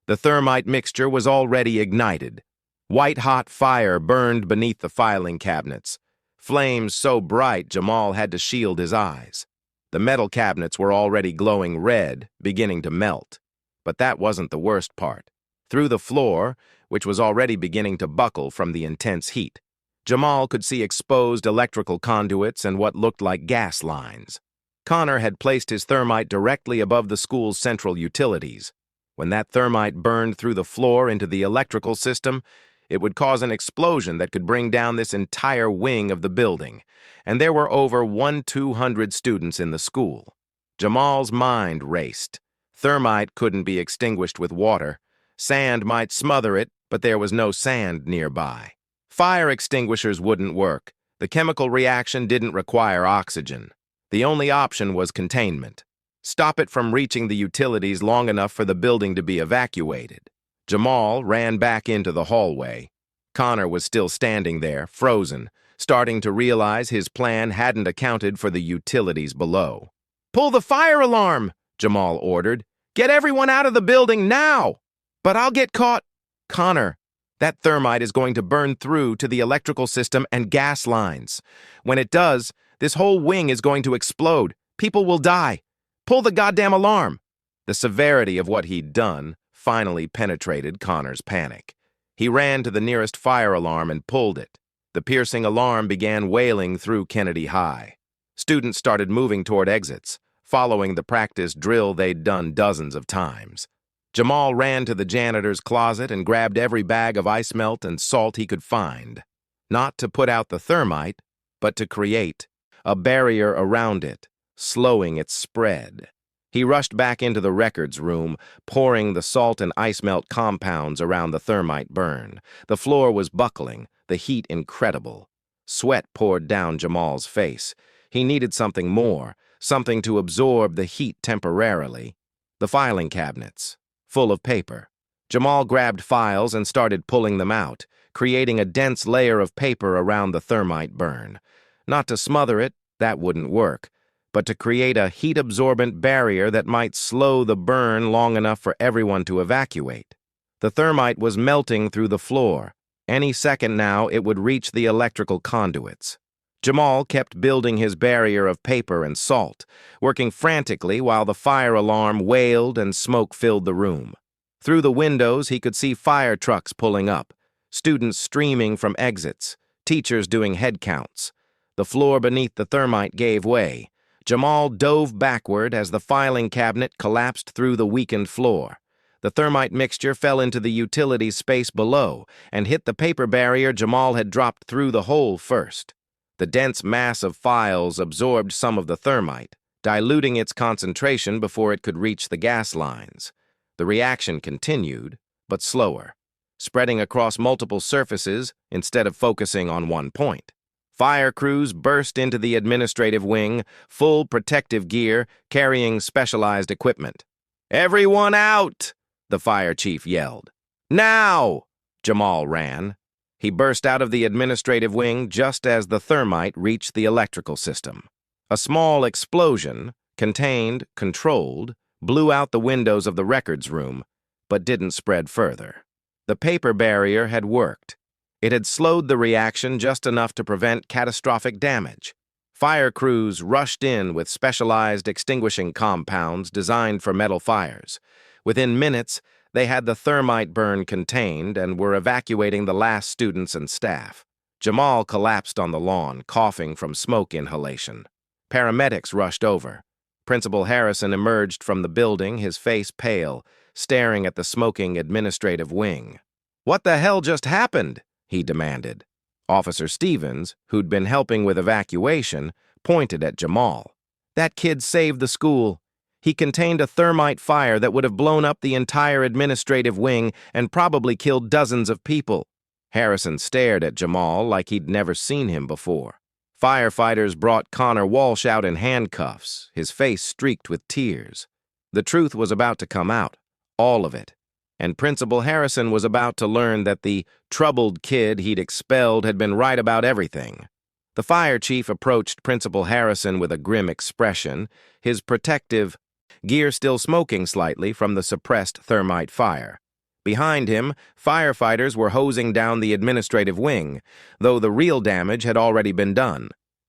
The thermite mixture was already ignited. White-hot fire burned beneath the filing cabinets. Flames so bright Jamal had to shield his eyes. The metal cabinets were already glowing red, beginning to melt. But that wasn't the worst part. Through the floor, which was already beginning to buckle from the intense heat, Jamal could see exposed electrical conduits and what looked like gas lines. Connor had placed his thermite directly above the school's central utilities. When that thermite burned through the floor into the electrical system, it would cause an explosion that could bring down this entire wing of the building, and there were over 200 students in the school. Jamal's mind raced. Thermite couldn't be extinguished with water. Sand might smother it, but there was no sand nearby. Fire extinguishers wouldn't work. The chemical reaction didn't require oxygen. The only option was containment. Stop it from reaching the utilities long enough for the building to be evacuated. Jamal ran back into the hallway. Connor was still standing there, frozen, starting to realize his plan hadn't accounted for the utilities below. "Pull the fire alarm!" Jamal ordered. "Get everyone out of the building now!" "But I'll get caught." "Connor, that thermite is going to burn through to the electrical system and gas lines. When it does, this whole wing is going to explode. People will die. Pull the goddamn alarm." The severity of what he'd done finally penetrated Connor's panic. He ran to the nearest fire alarm and pulled it. The piercing alarm began wailing through Kennedy High. Students started moving toward exits, following the practice drill they'd done dozens of times. Jamal ran to the janitor's closet and grabbed every bag of ice melt and salt he could find. Not to put out the thermite, but to create a barrier around it, slowing its spread. He rushed back into the records room, pouring the salt and ice melt compounds around the thermite burn. The floor was buckling, the heat incredible. Sweat poured down Jamal's face. He needed something more, something to absorb the heat temporarily. The filing cabinets, full of paper. Jamal grabbed files and started pulling them out, creating a dense layer of paper around the thermite burn. Not to smother it, that wouldn't work, but to create a heat-absorbent barrier that might slow the burn long enough for everyone to evacuate. The thermite was melting through the floor. Any second now, it would reach the electrical conduits. Jamal kept building his barrier of paper and salt, working frantically while the fire alarm wailed and smoke filled the room. Through the windows, he could see fire trucks pulling up, students streaming from exits, teachers doing head counts. The floor beneath the thermite gave way. Jamal dove backward as the filing cabinet collapsed through the weakened floor. The thermite mixture fell into the utilities space below and hit the paper barrier Jamal had dropped through the hole first. The dense mass of files absorbed some of the thermite, diluting its concentration before it could reach the gas lines. The reaction continued, but slower, spreading across multiple surfaces instead of focusing on one point. Fire crews burst into the administrative wing, full protective gear, carrying specialized equipment. "Everyone out!" the fire chief yelled. "Now!" Jamal ran. He burst out of the administrative wing just as the thermite reached the electrical system. A small explosion, contained, controlled, blew out the windows of the records room, but didn't spread further. The paper barrier had worked. It had slowed the reaction just enough to prevent catastrophic damage. Fire crews rushed in with specialized extinguishing compounds designed for metal fires. Within minutes, they had the thermite burn contained and were evacuating the last students and staff. Jamal collapsed on the lawn, coughing from smoke inhalation. Paramedics rushed over. Principal Harrison emerged from the building, his face pale, staring at the smoking administrative wing. "What the hell just happened?" he demanded. Officer Stevens, who'd been helping with evacuation, pointed at Jamal. "That kid saved the school. He contained a thermite fire that would have blown up the entire administrative wing and probably killed dozens of people." Harrison stared at Jamal like he'd never seen him before. Firefighters brought Connor Walsh out in handcuffs, his face streaked with tears. The truth was about to come out, all of it. And Principal Harrison was about to learn that the troubled kid he'd expelled had been right about everything. The fire chief approached Principal Harrison with a grim expression, his protective gear still smoking slightly from the suppressed thermite fire. Behind him, firefighters were hosing down the administrative wing, though the real damage had already been done.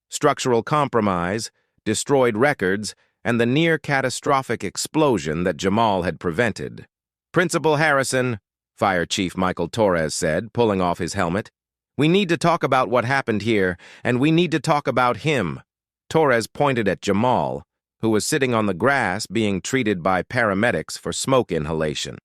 Structural compromise, destroyed records, and the near-catastrophic explosion that Jamal had prevented. "Principal Harrison," Fire Chief Michael Torres said, pulling off his helmet, "we need to talk about what happened here, and we need to talk about him." Torres pointed at Jamal. who was sitting on the grass being treated by paramedics for smoke inhalation.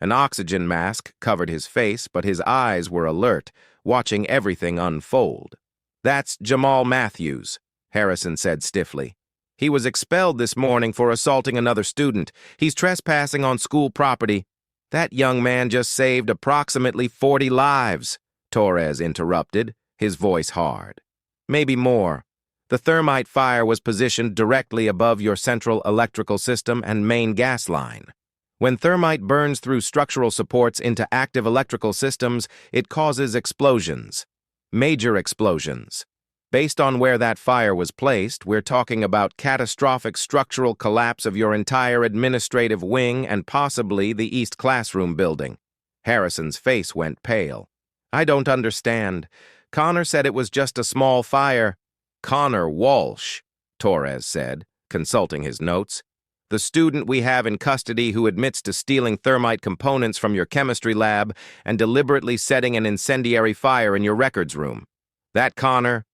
An oxygen mask covered his face, but his eyes were alert, watching everything unfold. "That's Jamal Matthews," Harrison said stiffly. "He was expelled this morning for assaulting another student. He's trespassing on school property." "That young man just saved approximately 40 lives," Torres interrupted, his voice hard. "Maybe more. The thermite fire was positioned directly above your central electrical system and main gas line. When thermite burns through structural supports into active electrical systems, it causes explosions. Major explosions. Based on where that fire was placed, we're talking about catastrophic structural collapse of your entire administrative wing and possibly the East Classroom building." Harrison's face went pale. "I don't understand. Connor said it was just a small fire." "Connor Walsh," Torres said, consulting his notes. "The student we have in custody who admits to stealing thermite components from your chemistry lab and deliberately setting an incendiary fire in your records room. That Connor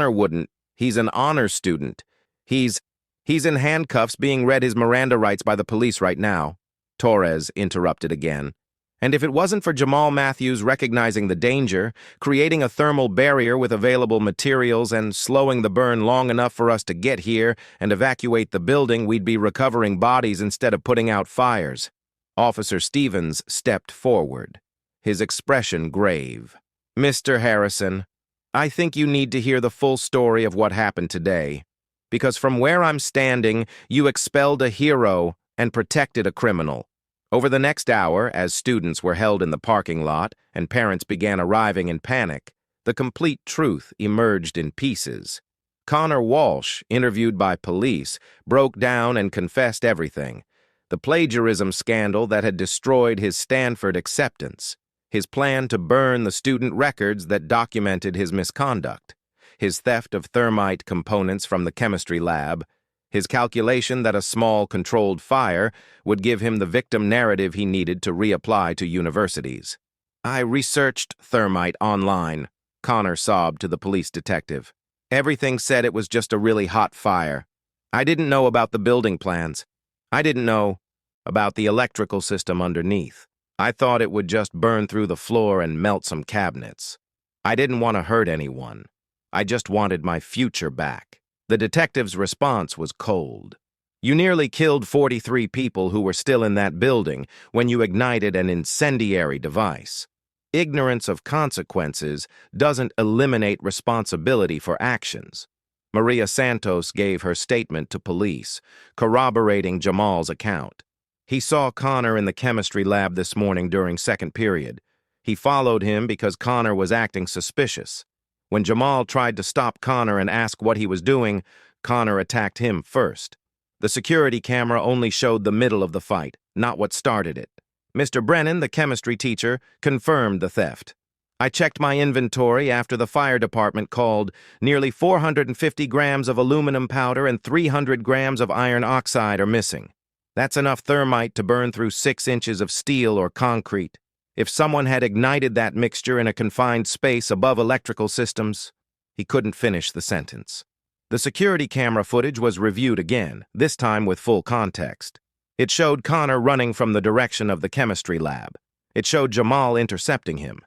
wouldn't. He's an honors student. He's in handcuffs being read his Miranda rights by the police right now," Torres interrupted again. "And if it wasn't for Jamal Matthews recognizing the danger, creating a thermal barrier with available materials and slowing the burn long enough for us to get here and evacuate the building, we'd be recovering bodies instead of putting out fires." Officer Stevens stepped forward, his expression grave. "Mr. Harrison, I think you need to hear the full story of what happened today, because from where I'm standing, you expelled a hero and protected a criminal." Over the next hour, as students were held in the parking lot and parents began arriving in panic, the complete truth emerged in pieces. Connor Walsh, interviewed by police, broke down and confessed everything. The plagiarism scandal that had destroyed his Stanford acceptance, his plan to burn the student records that documented his misconduct, his theft of thermite components from the chemistry lab, his calculation that a small, controlled fire would give him the victim narrative he needed to reapply to universities. "I researched thermite online," Connor sobbed to the police detective. "Everything said it was just a really hot fire. I didn't know about the building plans. I didn't know about the electrical system underneath. I thought it would just burn through the floor and melt some cabinets. I didn't want to hurt anyone. I just wanted my future back." The detective's response was cold. "You nearly killed 43 people who were still in that building when you ignited an incendiary device. Ignorance of consequences doesn't eliminate responsibility for actions." Maria Santos gave her statement to police, corroborating Jamal's account. "He saw Connor in the chemistry lab this morning during second period. He followed him because Connor was acting suspicious. When Jamal tried to stop Connor and ask what he was doing, Connor attacked him first. The security camera only showed the middle of the fight, not what started it. Mr. Brennan, the chemistry teacher, confirmed the theft. I checked my inventory after the fire department called. Nearly 450 grams of aluminum powder and 300 grams of iron oxide are missing. That's enough thermite to burn through 6 inches of steel or concrete. If someone had ignited that mixture in a confined space above electrical systems..." He couldn't finish the sentence. The security camera footage was reviewed again, this time with full context. It showed Connor running from the direction of the chemistry lab. It showed Jamal intercepting him.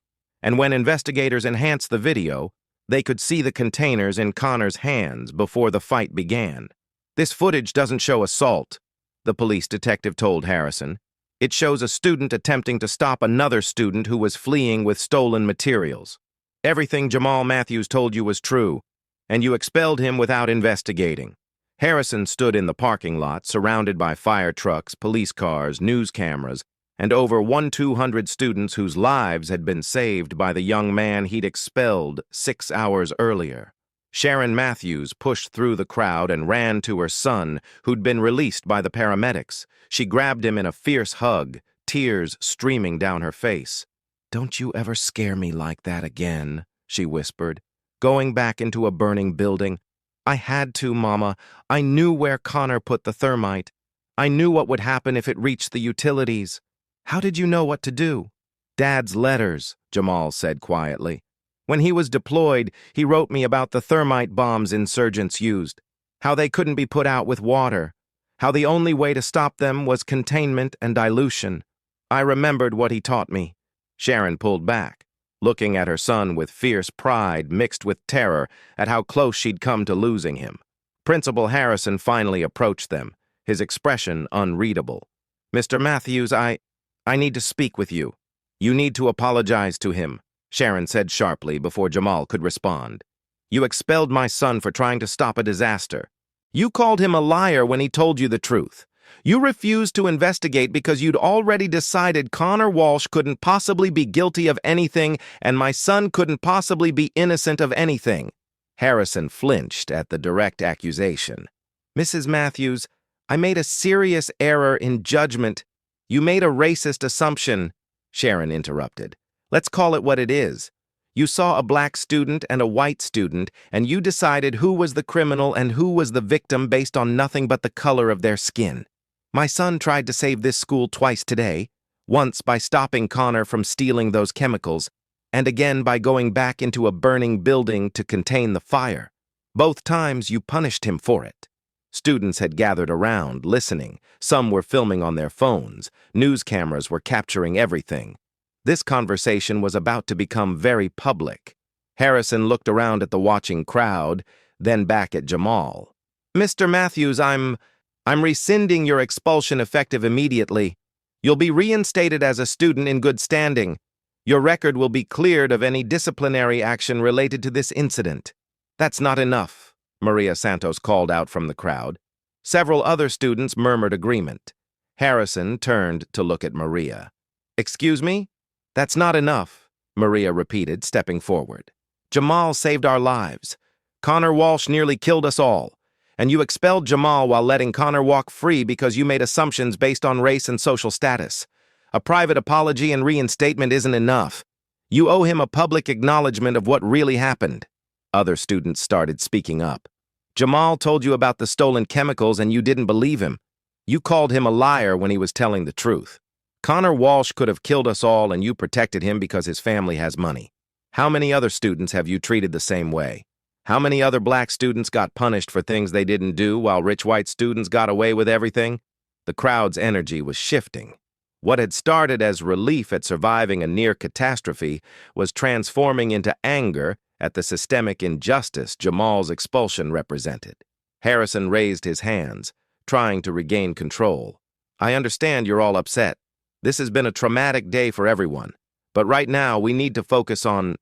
And when investigators enhanced the video, they could see the containers in Connor's hands before the fight began. "This footage doesn't show assault," the police detective told Harrison. "It shows a student attempting to stop another student who was fleeing with stolen materials. Everything Jamal Matthews told you was true, and you expelled him without investigating." Harrison stood in the parking lot, surrounded by fire trucks, police cars, news cameras, and over 1,200 students whose lives had been saved by the young man he'd expelled 6 hours earlier. Sharon Matthews pushed through the crowd and ran to her son, who'd been released by the paramedics. She grabbed him in a fierce hug, tears streaming down her face. "Don't you ever scare me like that again," she whispered. "Going back into a burning building. I had to, Mama. I knew where Connor put the thermite. I knew what would happen if it reached the utilities." "How did you know what to do?" "Dad's letters," Jamal said quietly. "When he was deployed, he wrote me about the thermite bombs insurgents used. how they couldn't be put out with water, how the only way to stop them was containment and dilution. I remembered what he taught me. Sharon pulled back, looking at her son with fierce pride mixed with terror at how close she'd come to losing him. Principal Harrison finally approached them, his expression unreadable. "Mr. Matthews, I need to speak with you. You need to apologize to him," Sharon said sharply before Jamal could respond. "You expelled my son for trying to stop a disaster. You called him a liar when he told you the truth. You refused to investigate because you'd already decided Connor Walsh couldn't possibly be guilty of anything and my son couldn't possibly be innocent of anything." Harrison flinched at the direct accusation. "Mrs. Matthews, I made a serious error in judgment." "You made a racist assumption," Sharon interrupted. "Let's call it what it is. You saw a black student and a white student, and you decided who was the criminal and who was the victim based on nothing but the color of their skin. My son tried to save this school twice today, once by stopping Connor from stealing those chemicals, and again by going back into a burning building to contain the fire. Both times you punished him for it." Students had gathered around, listening. Some were filming on their phones. News cameras were capturing everything. This conversation was about to become very public. Harrison looked around at the watching crowd, then back at Jamal. "Mr. Matthews, I'm rescinding your expulsion effective immediately. You'll be reinstated as a student in good standing. Your record will be cleared of any disciplinary action related to this incident." "That's not enough," Maria Santos called out from the crowd. Several other students murmured agreement. Harrison turned to look at Maria. "Excuse me? That's not enough," Maria repeated, stepping forward. "Jamal saved our lives. Connor Walsh nearly killed us all. And you expelled Jamal while letting Connor walk free because you made assumptions based on race and social status. A private apology and reinstatement isn't enough. You owe him a public acknowledgement of what really happened." Other students started speaking up. "Jamal told you about the stolen chemicals and you didn't believe him. You called him a liar when he was telling the truth. Connor Walsh could have killed us all and you protected him because his family has money. How many other students have you treated the same way? How many other black students got punished for things they didn't do while rich white students got away with everything?" The crowd's energy was shifting. What had started as relief at surviving a near catastrophe was transforming into anger at the systemic injustice Jamal's expulsion represented. Harrison raised his hands, trying to regain control. "I understand you're all upset. This has been a traumatic day for everyone. But right now, we need to focus on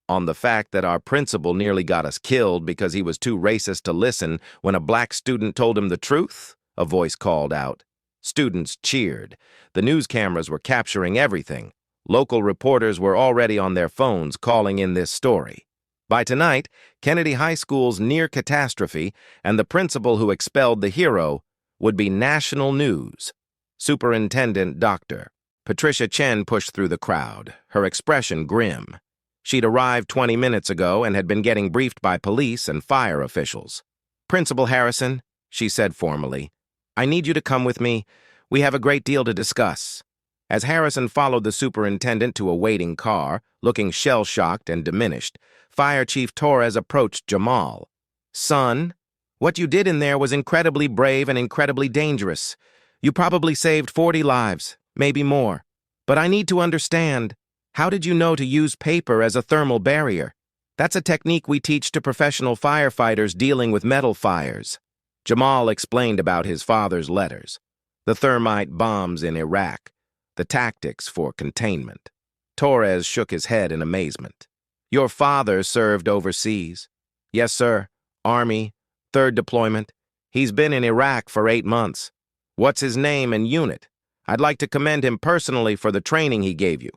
the fact that our principal nearly got us killed because he was too racist to listen when a black student told him the truth," a voice called out. Students cheered. The news cameras were capturing everything. Local reporters were already on their phones calling in this story. By tonight, Kennedy High School's near catastrophe and the principal who expelled the hero would be national news. Superintendent Dr. Patricia Chen pushed through the crowd, her expression grim. She'd arrived 20 minutes ago and had been getting briefed by police and fire officials. "Principal Harrison," she said formally, "I need you to come with me. We have a great deal to discuss." As Harrison followed the superintendent to a waiting car, looking shell-shocked and diminished, Fire Chief Torres approached Jamal. "Son, what you did in there was incredibly brave and incredibly dangerous. You probably saved 40 lives, maybe more. But I need to understand, how did you know to use paper as a thermal barrier? That's a technique we teach to professional firefighters dealing with metal fires." Jamal explained about his father's letters, the thermite bombs in Iraq, the tactics for containment. Torres shook his head in amazement. "Your father served overseas?" "Yes, sir. Army, 3rd deployment. He's been in Iraq for 8 months. What's his name and unit? I'd like to commend him personally for the training he gave you.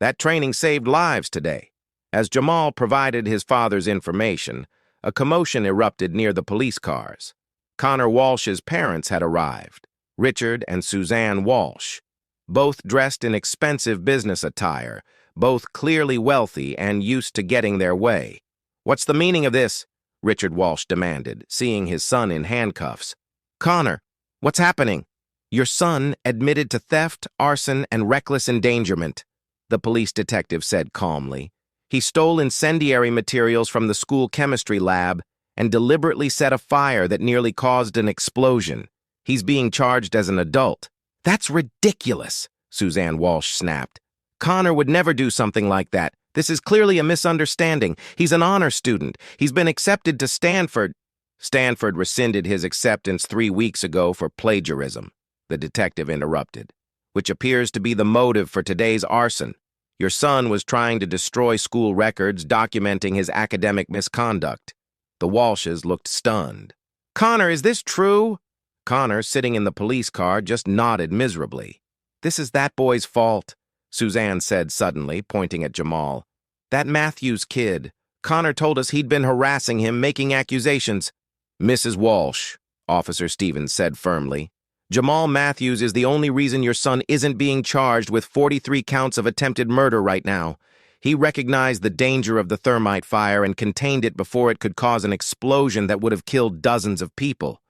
That training saved lives today." As Jamal provided his father's information, a commotion erupted near the police cars. Connor Walsh's parents had arrived, Richard and Suzanne Walsh, both dressed in expensive business attire, both clearly wealthy and used to getting their way. "What's the meaning of this?" Richard Walsh demanded, seeing his son in handcuffs. "Connor, what's happening?" "Your son admitted to theft, arson, and reckless endangerment," the police detective said calmly. "He stole incendiary materials from the school chemistry lab, and deliberately set a fire that nearly caused an explosion. He's being charged as an adult. That's ridiculous, Suzanne Walsh snapped. Connor would never do something like that. This is clearly a misunderstanding. He's an honor student. He's been accepted to Stanford. Stanford rescinded his acceptance 3 weeks ago for plagiarism, the detective interrupted, which appears to be the motive for today's arson. Your son was trying to destroy school records documenting his academic misconduct. The Walshes looked stunned. Connor, is this true? Connor, sitting in the police car, just nodded miserably. This is that boy's fault, Suzanne said suddenly, pointing at Jamal. That Matthews kid. Connor told us he'd been harassing him, making accusations. Mrs. Walsh, Officer Stevens said firmly, Jamal Matthews is the only reason your son isn't being charged with 43 counts of attempted murder right now. He recognized the danger of the thermite fire and contained it before it could cause an explosion that would have killed dozens of people.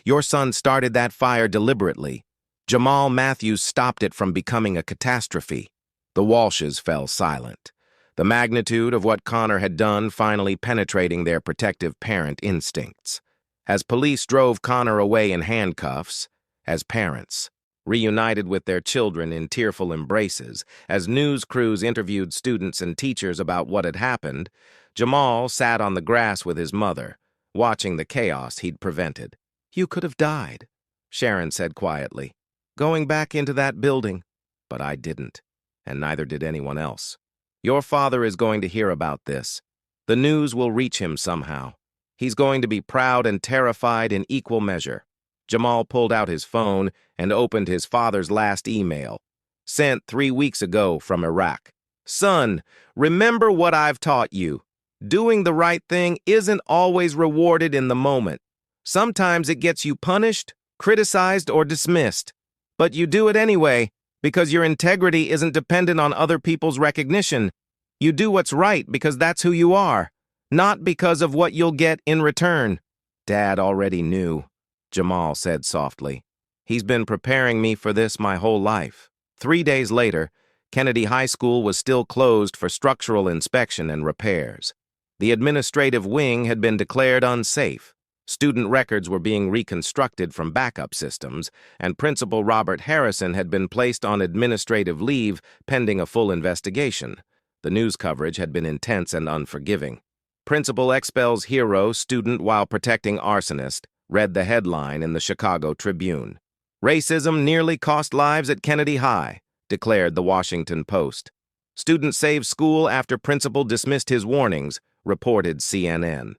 Your son started that fire deliberately. Jamal Matthews stopped it from becoming a catastrophe. The Walshes fell silent, the magnitude of what Connor had done finally penetrating their protective parent instincts. As police drove Connor away in handcuffs, as parents, reunited with their children in tearful embraces, as news crews interviewed students and teachers about what had happened, Jamal sat on the grass with his mother, watching the chaos he'd prevented. You could have died, Sharon said quietly, going back into that building. But I didn't, and neither did anyone else. Your father is going to hear about this. The news will reach him somehow. He's going to be proud and terrified in equal measure. Jamal pulled out his phone and opened his father's last email, sent 3 weeks ago from Iraq. Son, remember what I've taught you. Doing the right thing isn't always rewarded in the moment. Sometimes it gets you punished, criticized, or dismissed. But you do it anyway, because your integrity isn't dependent on other people's recognition. You do what's right because that's who you are, not because of what you'll get in return. Dad already knew, Jamal said softly. He's been preparing me for this my whole life. 3 days later, Kennedy High School was still closed for structural inspection and repairs. The administrative wing had been declared unsafe. Student records were being reconstructed from backup systems, and Principal Robert Harrison had been placed on administrative leave pending a full investigation. The news coverage had been intense and unforgiving. Principal Expels hero, student while protecting arsonist, read the headline in the Chicago Tribune. Racism nearly cost lives at Kennedy High, declared the Washington Post. Student saves school after principal dismissed his warnings, reported CNN.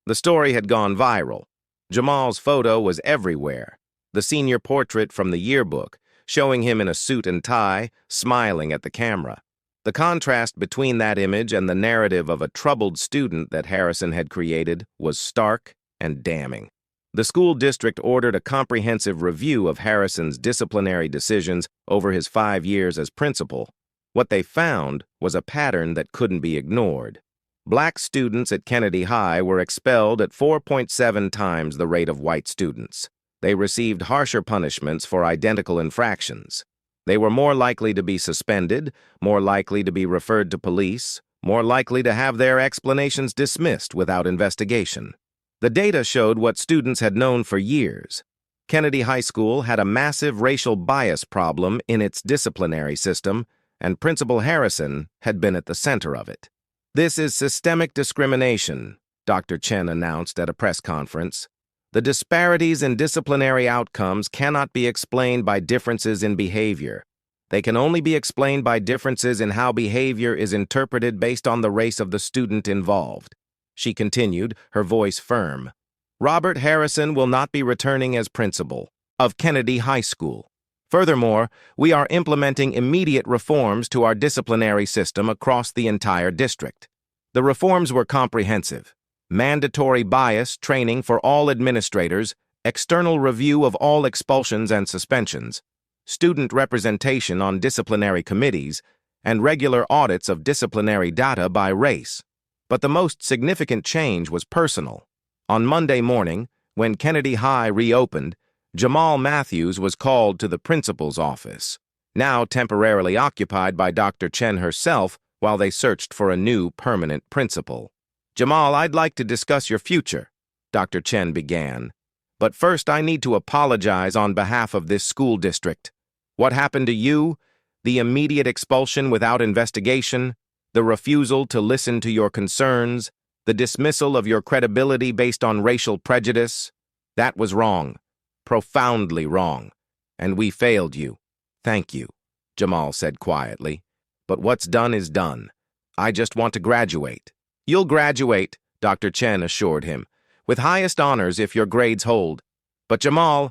The story had gone viral. Jamal's photo was everywhere. The senior portrait from the yearbook, showing him in a suit and tie, smiling at the camera. The contrast between that image and the narrative of a troubled student that Harrison had created was stark and damning. The school district ordered a comprehensive review of Harrison's disciplinary decisions over his 5 years as principal. What they found was a pattern that couldn't be ignored. Black students at Kennedy High were expelled at 4.7 times the rate of white students. They received harsher punishments for identical infractions. They were more likely to be suspended, more likely to be referred to police, more likely to have their explanations dismissed without investigation. The data showed what students had known for years. Kennedy High School had a massive racial bias problem in its disciplinary system, and Principal Harrison had been at the center of it. This is systemic discrimination, Dr. Chen announced at a press conference. The disparities in disciplinary outcomes cannot be explained by differences in behavior. They can only be explained by differences in how behavior is interpreted based on the race of the student involved. She continued, her voice firm. Robert Harrison will not be returning as principal of Kennedy High School. Furthermore, we are implementing immediate reforms to our disciplinary system across the entire district. The reforms were comprehensive. Mandatory bias training for all administrators, external review of all expulsions and suspensions, student representation on disciplinary committees, and regular audits of disciplinary data by race. But the most significant change was personal. On Monday morning, when Kennedy High reopened, Jamal Matthews was called to the principal's office, now temporarily occupied by Dr. Chen herself while they searched for a new permanent principal. Jamal, I'd like to discuss your future, Dr. Chen began. "But first I need to apologize on behalf of this school district. What happened to you, the immediate expulsion without investigation, the refusal to listen to your concerns, the dismissal of your credibility based on racial prejudice, that was wrong, profoundly wrong, and we failed you. Thank you," Jamal said quietly. "But what's done is done. I just want to graduate." "You'll graduate," Dr. Chen assured him, "with highest honors if your grades hold. But Jamal,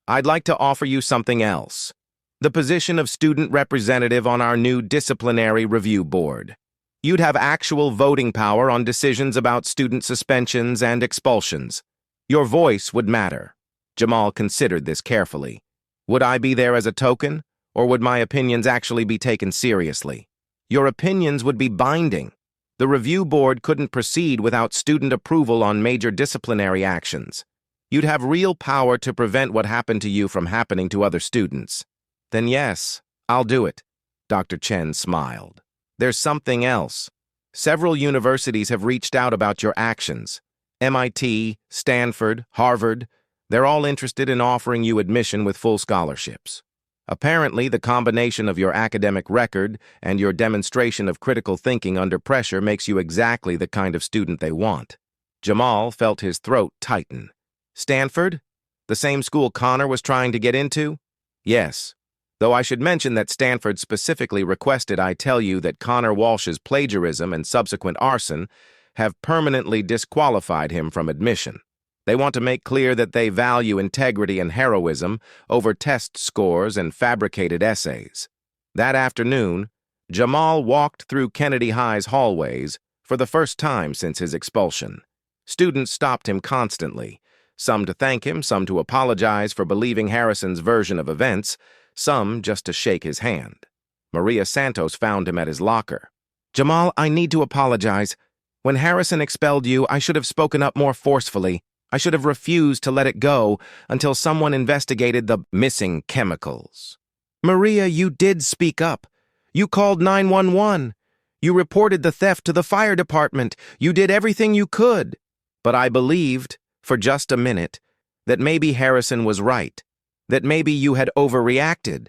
I'd like to offer you something else. The position of student representative on our new disciplinary review board. You'd have actual voting power on decisions about student suspensions and expulsions. Your voice would matter." Jamal considered this carefully. "Would I be there as a token, or would my opinions actually be taken seriously?" "Your opinions would be binding. The review board couldn't proceed without student approval on major disciplinary actions. You'd have real power to prevent what happened to you from happening to other students." "Then yes, I'll do it," Dr. Chen smiled. "There's something else. Several universities have reached out about your actions. MIT, Stanford, Harvard, they're all interested in offering you admission with full scholarships. Apparently, the combination of your academic record and your demonstration of critical thinking under pressure makes you exactly the kind of student they want." Jamal felt his throat tighten. "Stanford? The same school Connor was trying to get into?" "Yes. Though I should mention that Stanford specifically requested I tell you that Connor Walsh's plagiarism and subsequent arson have permanently disqualified him from admission. They want to make clear that they value integrity and heroism over test scores and fabricated essays." That afternoon, Jamal walked through Kennedy High's hallways for the first time since his expulsion. Students stopped him constantly, some to thank him, some to apologize for believing Harrison's version of events, some just to shake his hand. Maria Santos found him at his locker. "Jamal, I need to apologize. When Harrison expelled you, I should have spoken up more forcefully. I should have refused to let it go until someone investigated the missing chemicals." "Maria, you did speak up. You called 911. You reported the theft to the fire department. You did everything you could. But I believed, for just a minute, that maybe Harrison was right, that maybe you had overreacted,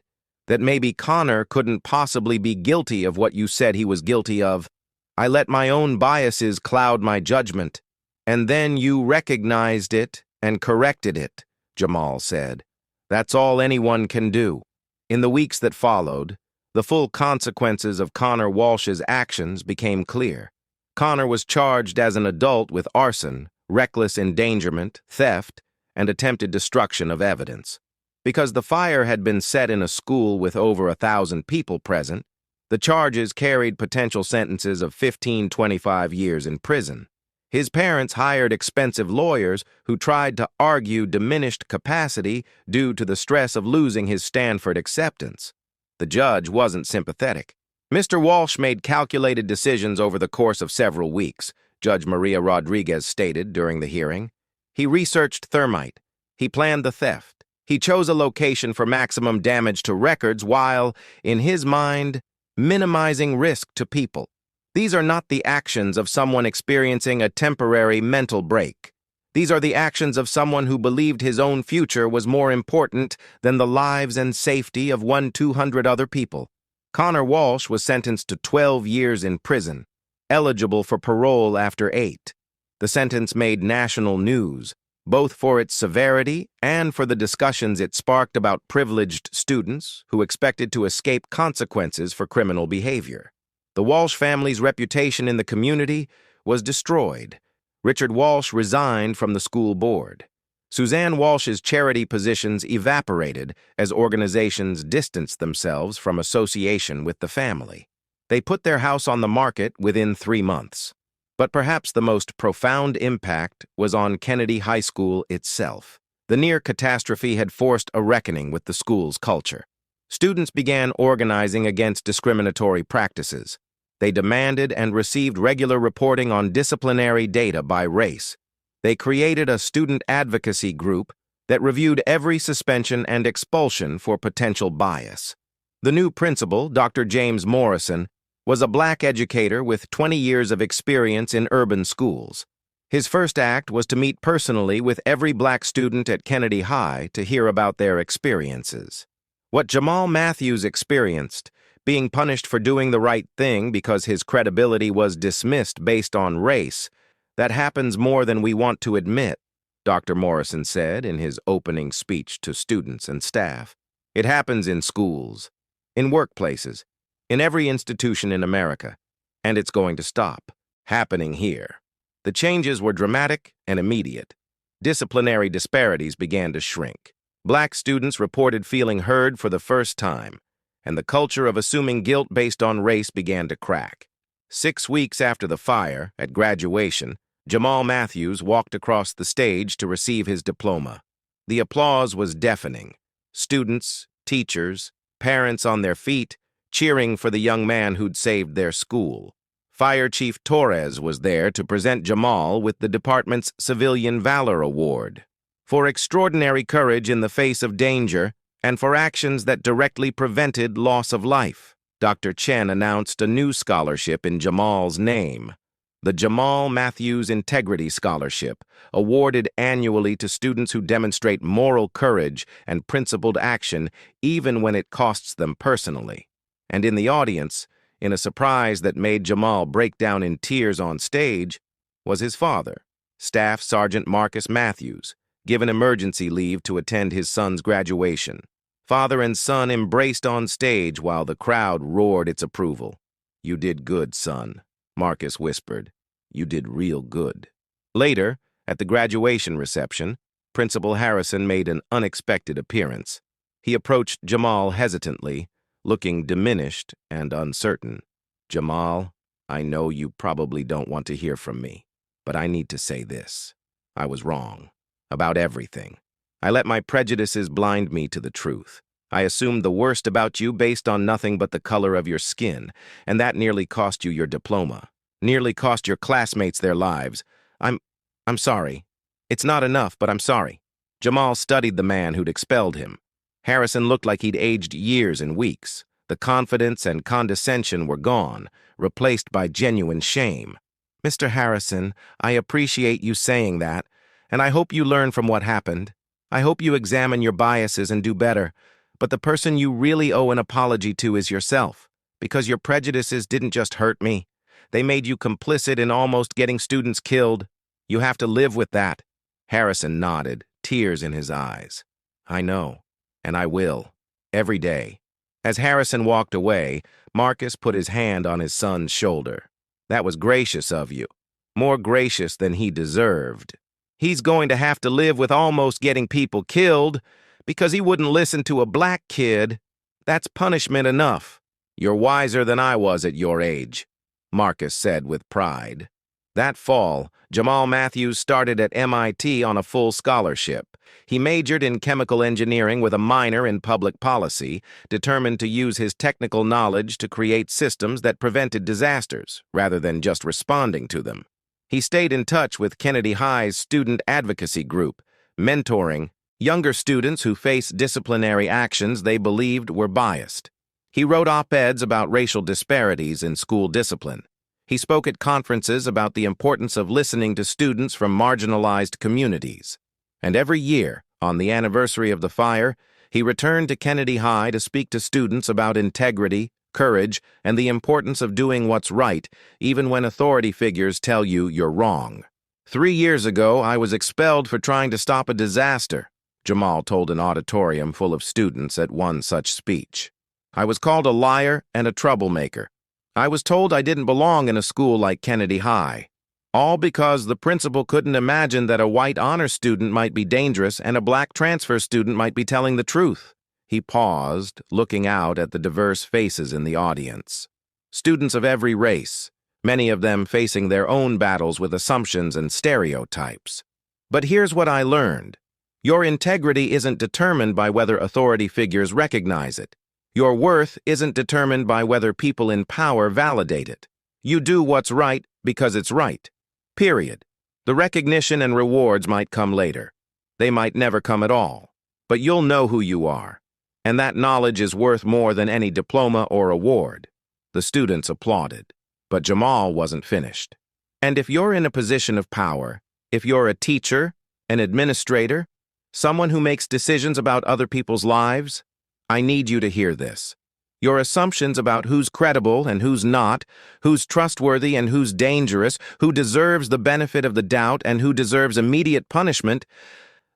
that maybe Connor couldn't possibly be guilty of what you said he was guilty of. I let my own biases cloud my judgment. And then you recognized it and corrected it," Jamal said. "That's all anyone can do." In the weeks that followed, the full consequences of Connor Walsh's actions became clear. Connor was charged as an adult with arson, reckless endangerment, theft, and attempted destruction of evidence. Because the fire had been set in a school with over 1,000 people present, the charges carried potential sentences of 15-25 years in prison. His parents hired expensive lawyers who tried to argue diminished capacity due to the stress of losing his Stanford acceptance. The judge wasn't sympathetic. "Mr. Walsh made calculated decisions over the course of several weeks," Judge Maria Rodriguez stated during the hearing. "He researched thermite. He planned the theft. He chose a location for maximum damage to records while, in his mind, minimizing risk to people. These are not the actions of someone experiencing a temporary mental break. These are the actions of someone who believed his own future was more important than the lives and safety of 200 other people." Connor Walsh was sentenced to 12 years in prison, eligible for parole after 8. The sentence made national news, both for its severity and for the discussions it sparked about privileged students who expected to escape consequences for criminal behavior. The Walsh family's reputation in the community was destroyed. Richard Walsh resigned from the school board. Suzanne Walsh's charity positions evaporated as organizations distanced themselves from association with the family. They put their house on the market within 3 months. But perhaps the most profound impact was on Kennedy High School itself. The near catastrophe had forced a reckoning with the school's culture. Students began organizing against discriminatory practices. They demanded and received regular reporting on disciplinary data by race. They created a student advocacy group that reviewed every suspension and expulsion for potential bias. The new principal, Dr. James Morrison, was a black educator with 20 years of experience in urban schools. His first act was to meet personally with every black student at Kennedy High to hear about their experiences. What Jamal Matthews experienced, being punished for doing the right thing because his credibility was dismissed based on race, that happens more than we want to admit, Dr. Morrison said in his opening speech to students and staff. It happens in schools, in workplaces, in every institution in America, and it's going to stop happening here. The changes were dramatic and immediate. Disciplinary disparities began to shrink. Black students reported feeling heard for the first time, and the culture of assuming guilt based on race began to crack. 6 weeks after the fire, at graduation, Jamal Matthews walked across the stage to receive his diploma. The applause was deafening. Students, teachers, parents on their feet, cheering for the young man who'd saved their school. Fire Chief Torres was there to present Jamal with the department's Civilian Valor Award for extraordinary courage in the face of danger and for actions that directly prevented loss of life. Dr. Chen announced a new scholarship in Jamal's name, the Jamal Matthews Integrity Scholarship, awarded annually to students who demonstrate moral courage and principled action even when it costs them personally. And in the audience, in a surprise that made Jamal break down in tears on stage, was his father, Staff Sergeant Marcus Matthews, given emergency leave to attend his son's graduation. Father and son embraced on stage while the crowd roared its approval. "You did good, son," Marcus whispered. "You did real good." Later, at the graduation reception, Principal Harrison made an unexpected appearance. He approached Jamal hesitantly, looking diminished and uncertain. "Jamal, I know you probably don't want to hear from me, but I need to say this. I was wrong. About everything. I let my prejudices blind me to the truth. I assumed the worst about you based on nothing but the color of your skin, and that nearly cost you your diploma. Nearly cost your classmates their lives. I'm sorry. It's not enough, but I'm sorry." Jamal studied the man who'd expelled him. Harrison looked like he'd aged years in weeks. The confidence and condescension were gone, replaced by genuine shame. "Mr. Harrison, I appreciate you saying that, and I hope you learn from what happened. I hope you examine your biases and do better, but the person you really owe an apology to is yourself, because your prejudices didn't just hurt me. They made you complicit in almost getting students killed. You have to live with that." Harrison nodded, tears in his eyes. "I know. And I will. Every day." As Harrison walked away, Marcus put his hand on his son's shoulder. "That was gracious of you. More gracious than he deserved. He's going to have to live with almost getting people killed because he wouldn't listen to a black kid. That's punishment enough." "You're wiser than I was at your age," Marcus said with pride. That fall, Jamal Matthews started at MIT on a full scholarship. He majored in chemical engineering with a minor in public policy, determined to use his technical knowledge to create systems that prevented disasters, rather than just responding to them. He stayed in touch with Kennedy High's student advocacy group, mentoring younger students who faced disciplinary actions they believed were biased. He wrote op-eds about racial disparities in school discipline. He spoke at conferences about the importance of listening to students from marginalized communities. And every year, on the anniversary of the fire, he returned to Kennedy High to speak to students about integrity, courage, and the importance of doing what's right, even when authority figures tell you you're wrong. 3 years ago, I was expelled for trying to stop a disaster, Jamal told an auditorium full of students at one such speech. I was called a liar and a troublemaker. I was told I didn't belong in a school like Kennedy High, all because the principal couldn't imagine that a white honor student might be dangerous and a black transfer student might be telling the truth. He paused, looking out at the diverse faces in the audience. Students of every race, many of them facing their own battles with assumptions and stereotypes. But here's what I learned. Your integrity isn't determined by whether authority figures recognize it. Your worth isn't determined by whether people in power validate it. You do what's right because it's right. Period. The recognition and rewards might come later. They might never come at all. But you'll know who you are. And that knowledge is worth more than any diploma or award. The students applauded. But Jamal wasn't finished. And if you're in a position of power, If you're a teacher, an administrator, someone who makes decisions about other people's lives, I need you to hear this. Your assumptions about who's credible and who's not, who's trustworthy and who's dangerous, who deserves the benefit of the doubt and who deserves immediate punishment,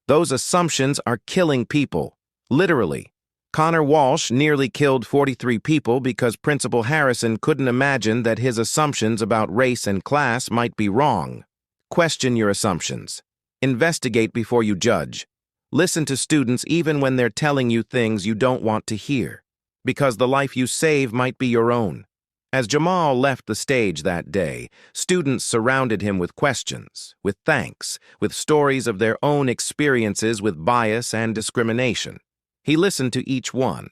those assumptions are killing people. Literally. Connor Walsh nearly killed 43 people because Principal Harrison couldn't imagine that his assumptions about race and class might be wrong. Question your assumptions. Investigate before you judge. Listen to students even when they're telling you things you don't want to hear, because the life you save might be your own. As Jamal left the stage that day, students surrounded him with questions, with thanks, with stories of their own experiences with bias and discrimination. He listened to each one,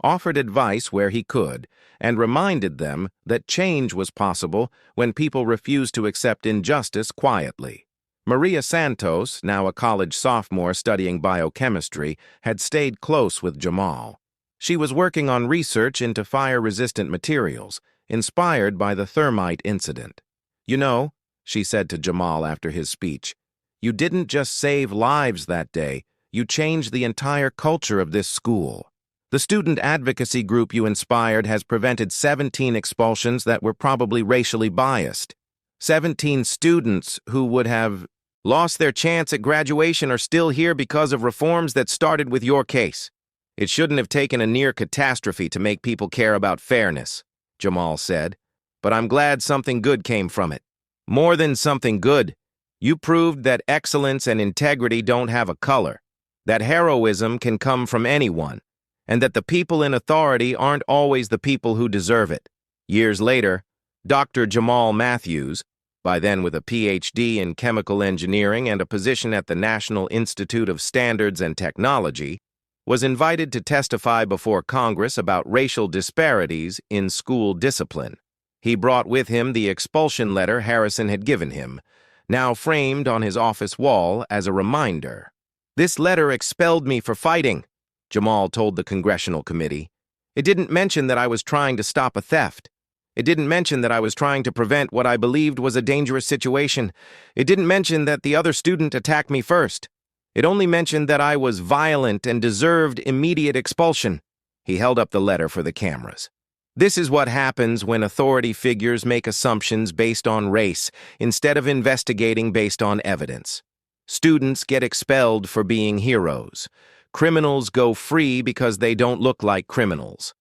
offered advice where he could, and reminded them that change was possible when people refused to accept injustice quietly. Maria Santos, now a college sophomore studying biochemistry, had stayed close with Jamal. She was working on research into fire-resistant materials, inspired by the thermite incident. "You know," she said to Jamal after his speech, "you didn't just save lives that day, you changed the entire culture of this school. The student advocacy group you inspired has prevented 17 expulsions that were probably racially biased. 17 students who would have lost their chance at graduation are still here because of reforms that started with your case. It shouldn't have taken a near catastrophe to make people care about fairness," Jamal said, "but I'm glad something good came from it. More than something good, you proved that excellence and integrity don't have a color, that heroism can come from anyone, and that the people in authority aren't always the people who deserve it." Years later, Dr. Jamal Matthews, by then with a PhD in chemical engineering and a position at the National Institute of Standards and Technology, was invited to testify before Congress about racial disparities in school discipline. He brought with him the expulsion letter Harrison had given him, now framed on his office wall as a reminder. "This letter expelled me for fighting," Jamal told the congressional committee. "It didn't mention that I was trying to stop a theft. It didn't mention that I was trying to prevent what I believed was a dangerous situation. It didn't mention that the other student attacked me first. It only mentioned that I was violent and deserved immediate expulsion." He held up the letter for the cameras. This is what happens when authority figures make assumptions based on race instead of investigating based on evidence. Students get expelled for being heroes. Criminals go free because they don't look like criminals.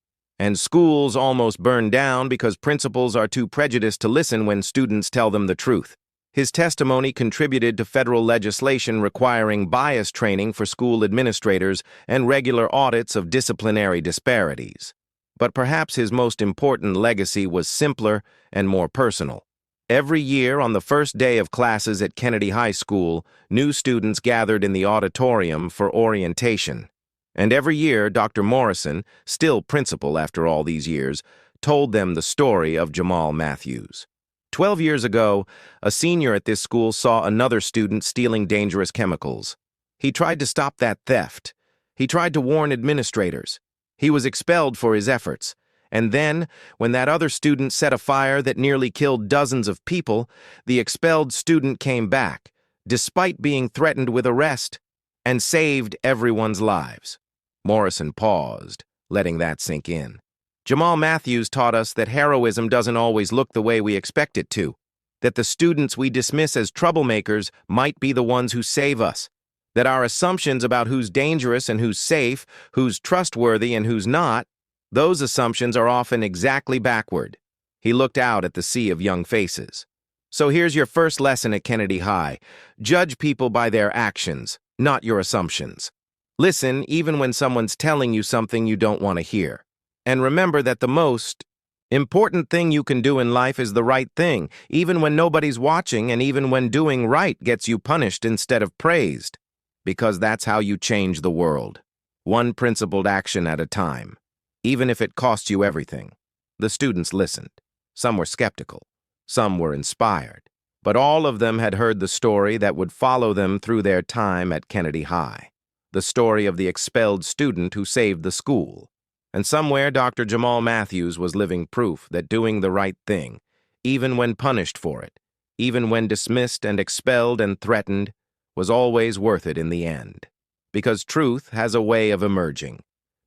And schools almost burn down because principals are too prejudiced to listen when students tell them the truth. His testimony contributed to federal legislation requiring bias training for school administrators and regular audits of disciplinary disparities. But perhaps his most important legacy was simpler and more personal. Every year on the first day of classes at Kennedy High School, new students gathered in the auditorium for orientation. And every year, Dr. Morrison, still principal after all these years, told them the story of Jamal Matthews. 12 years ago, a senior at this school saw another student stealing dangerous chemicals. He tried to stop that theft. He tried to warn administrators. He was expelled for his efforts. And then, when that other student set a fire that nearly killed dozens of people, the expelled student came back, despite being threatened with arrest, and saved everyone's lives. Morrison paused, letting that sink in. Jamal Matthews taught us that heroism doesn't always look the way we expect it to, that the students we dismiss as troublemakers might be the ones who save us, that our assumptions about who's dangerous and who's safe, who's trustworthy and who's not, those assumptions are often exactly backward. He looked out at the sea of young faces. So here's your first lesson at Kennedy High. Judge people by their actions, not your assumptions. Listen even when someone's telling you something you don't want to hear. And remember that the most important thing you can do in life is the right thing, even when nobody's watching and even when doing right gets you punished instead of praised. Because that's how you change the world. One principled action at a time. Even if it costs you everything. The students listened. Some were skeptical. Some were inspired. But all of them had heard the story that would follow them through their time at Kennedy High. The story of the expelled student who saved the school. And somewhere Dr. Jamal Matthews was living proof that doing the right thing, even when punished for it, even when dismissed and expelled and threatened, was always worth it in the end. Because truth has a way of emerging.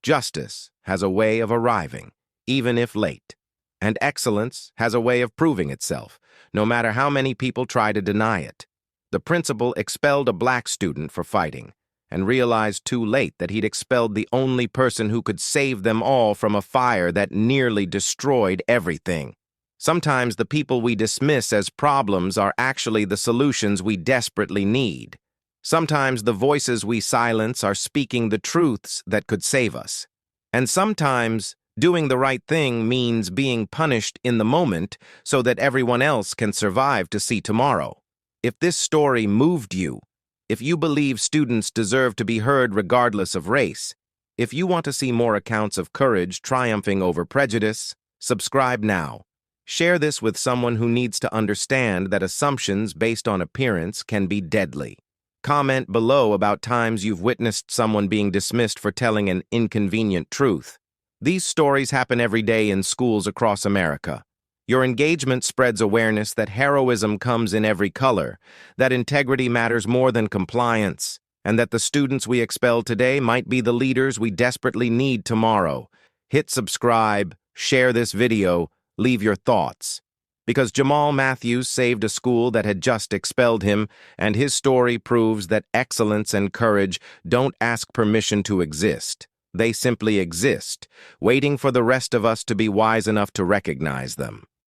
Justice has a way of arriving, even if late. And excellence has a way of proving itself, no matter how many people try to deny it. The principal expelled a black student for fighting, and realized too late that he'd expelled the only person who could save them all from a fire that nearly destroyed everything. Sometimes the people we dismiss as problems are actually the solutions we desperately need. Sometimes the voices we silence are speaking the truths that could save us. And sometimes doing the right thing means being punished in the moment so that everyone else can survive to see tomorrow. If this story moved you, if you believe students deserve to be heard regardless of race, if you want to see more accounts of courage triumphing over prejudice, subscribe now. Share this with someone who needs to understand that assumptions based on appearance can be deadly. Comment below about times you've witnessed someone being dismissed for telling an inconvenient truth. These stories happen every day in schools across America. Your engagement spreads awareness that heroism comes in every color, that integrity matters more than compliance, and that the students we expel today might be the leaders we desperately need tomorrow. Hit subscribe, share this video, leave your thoughts. Because Jamal Matthews saved a school that had just expelled him, and his story proves that excellence and courage don't ask permission to exist. They simply exist, waiting for the rest of us to be wise enough to recognize them.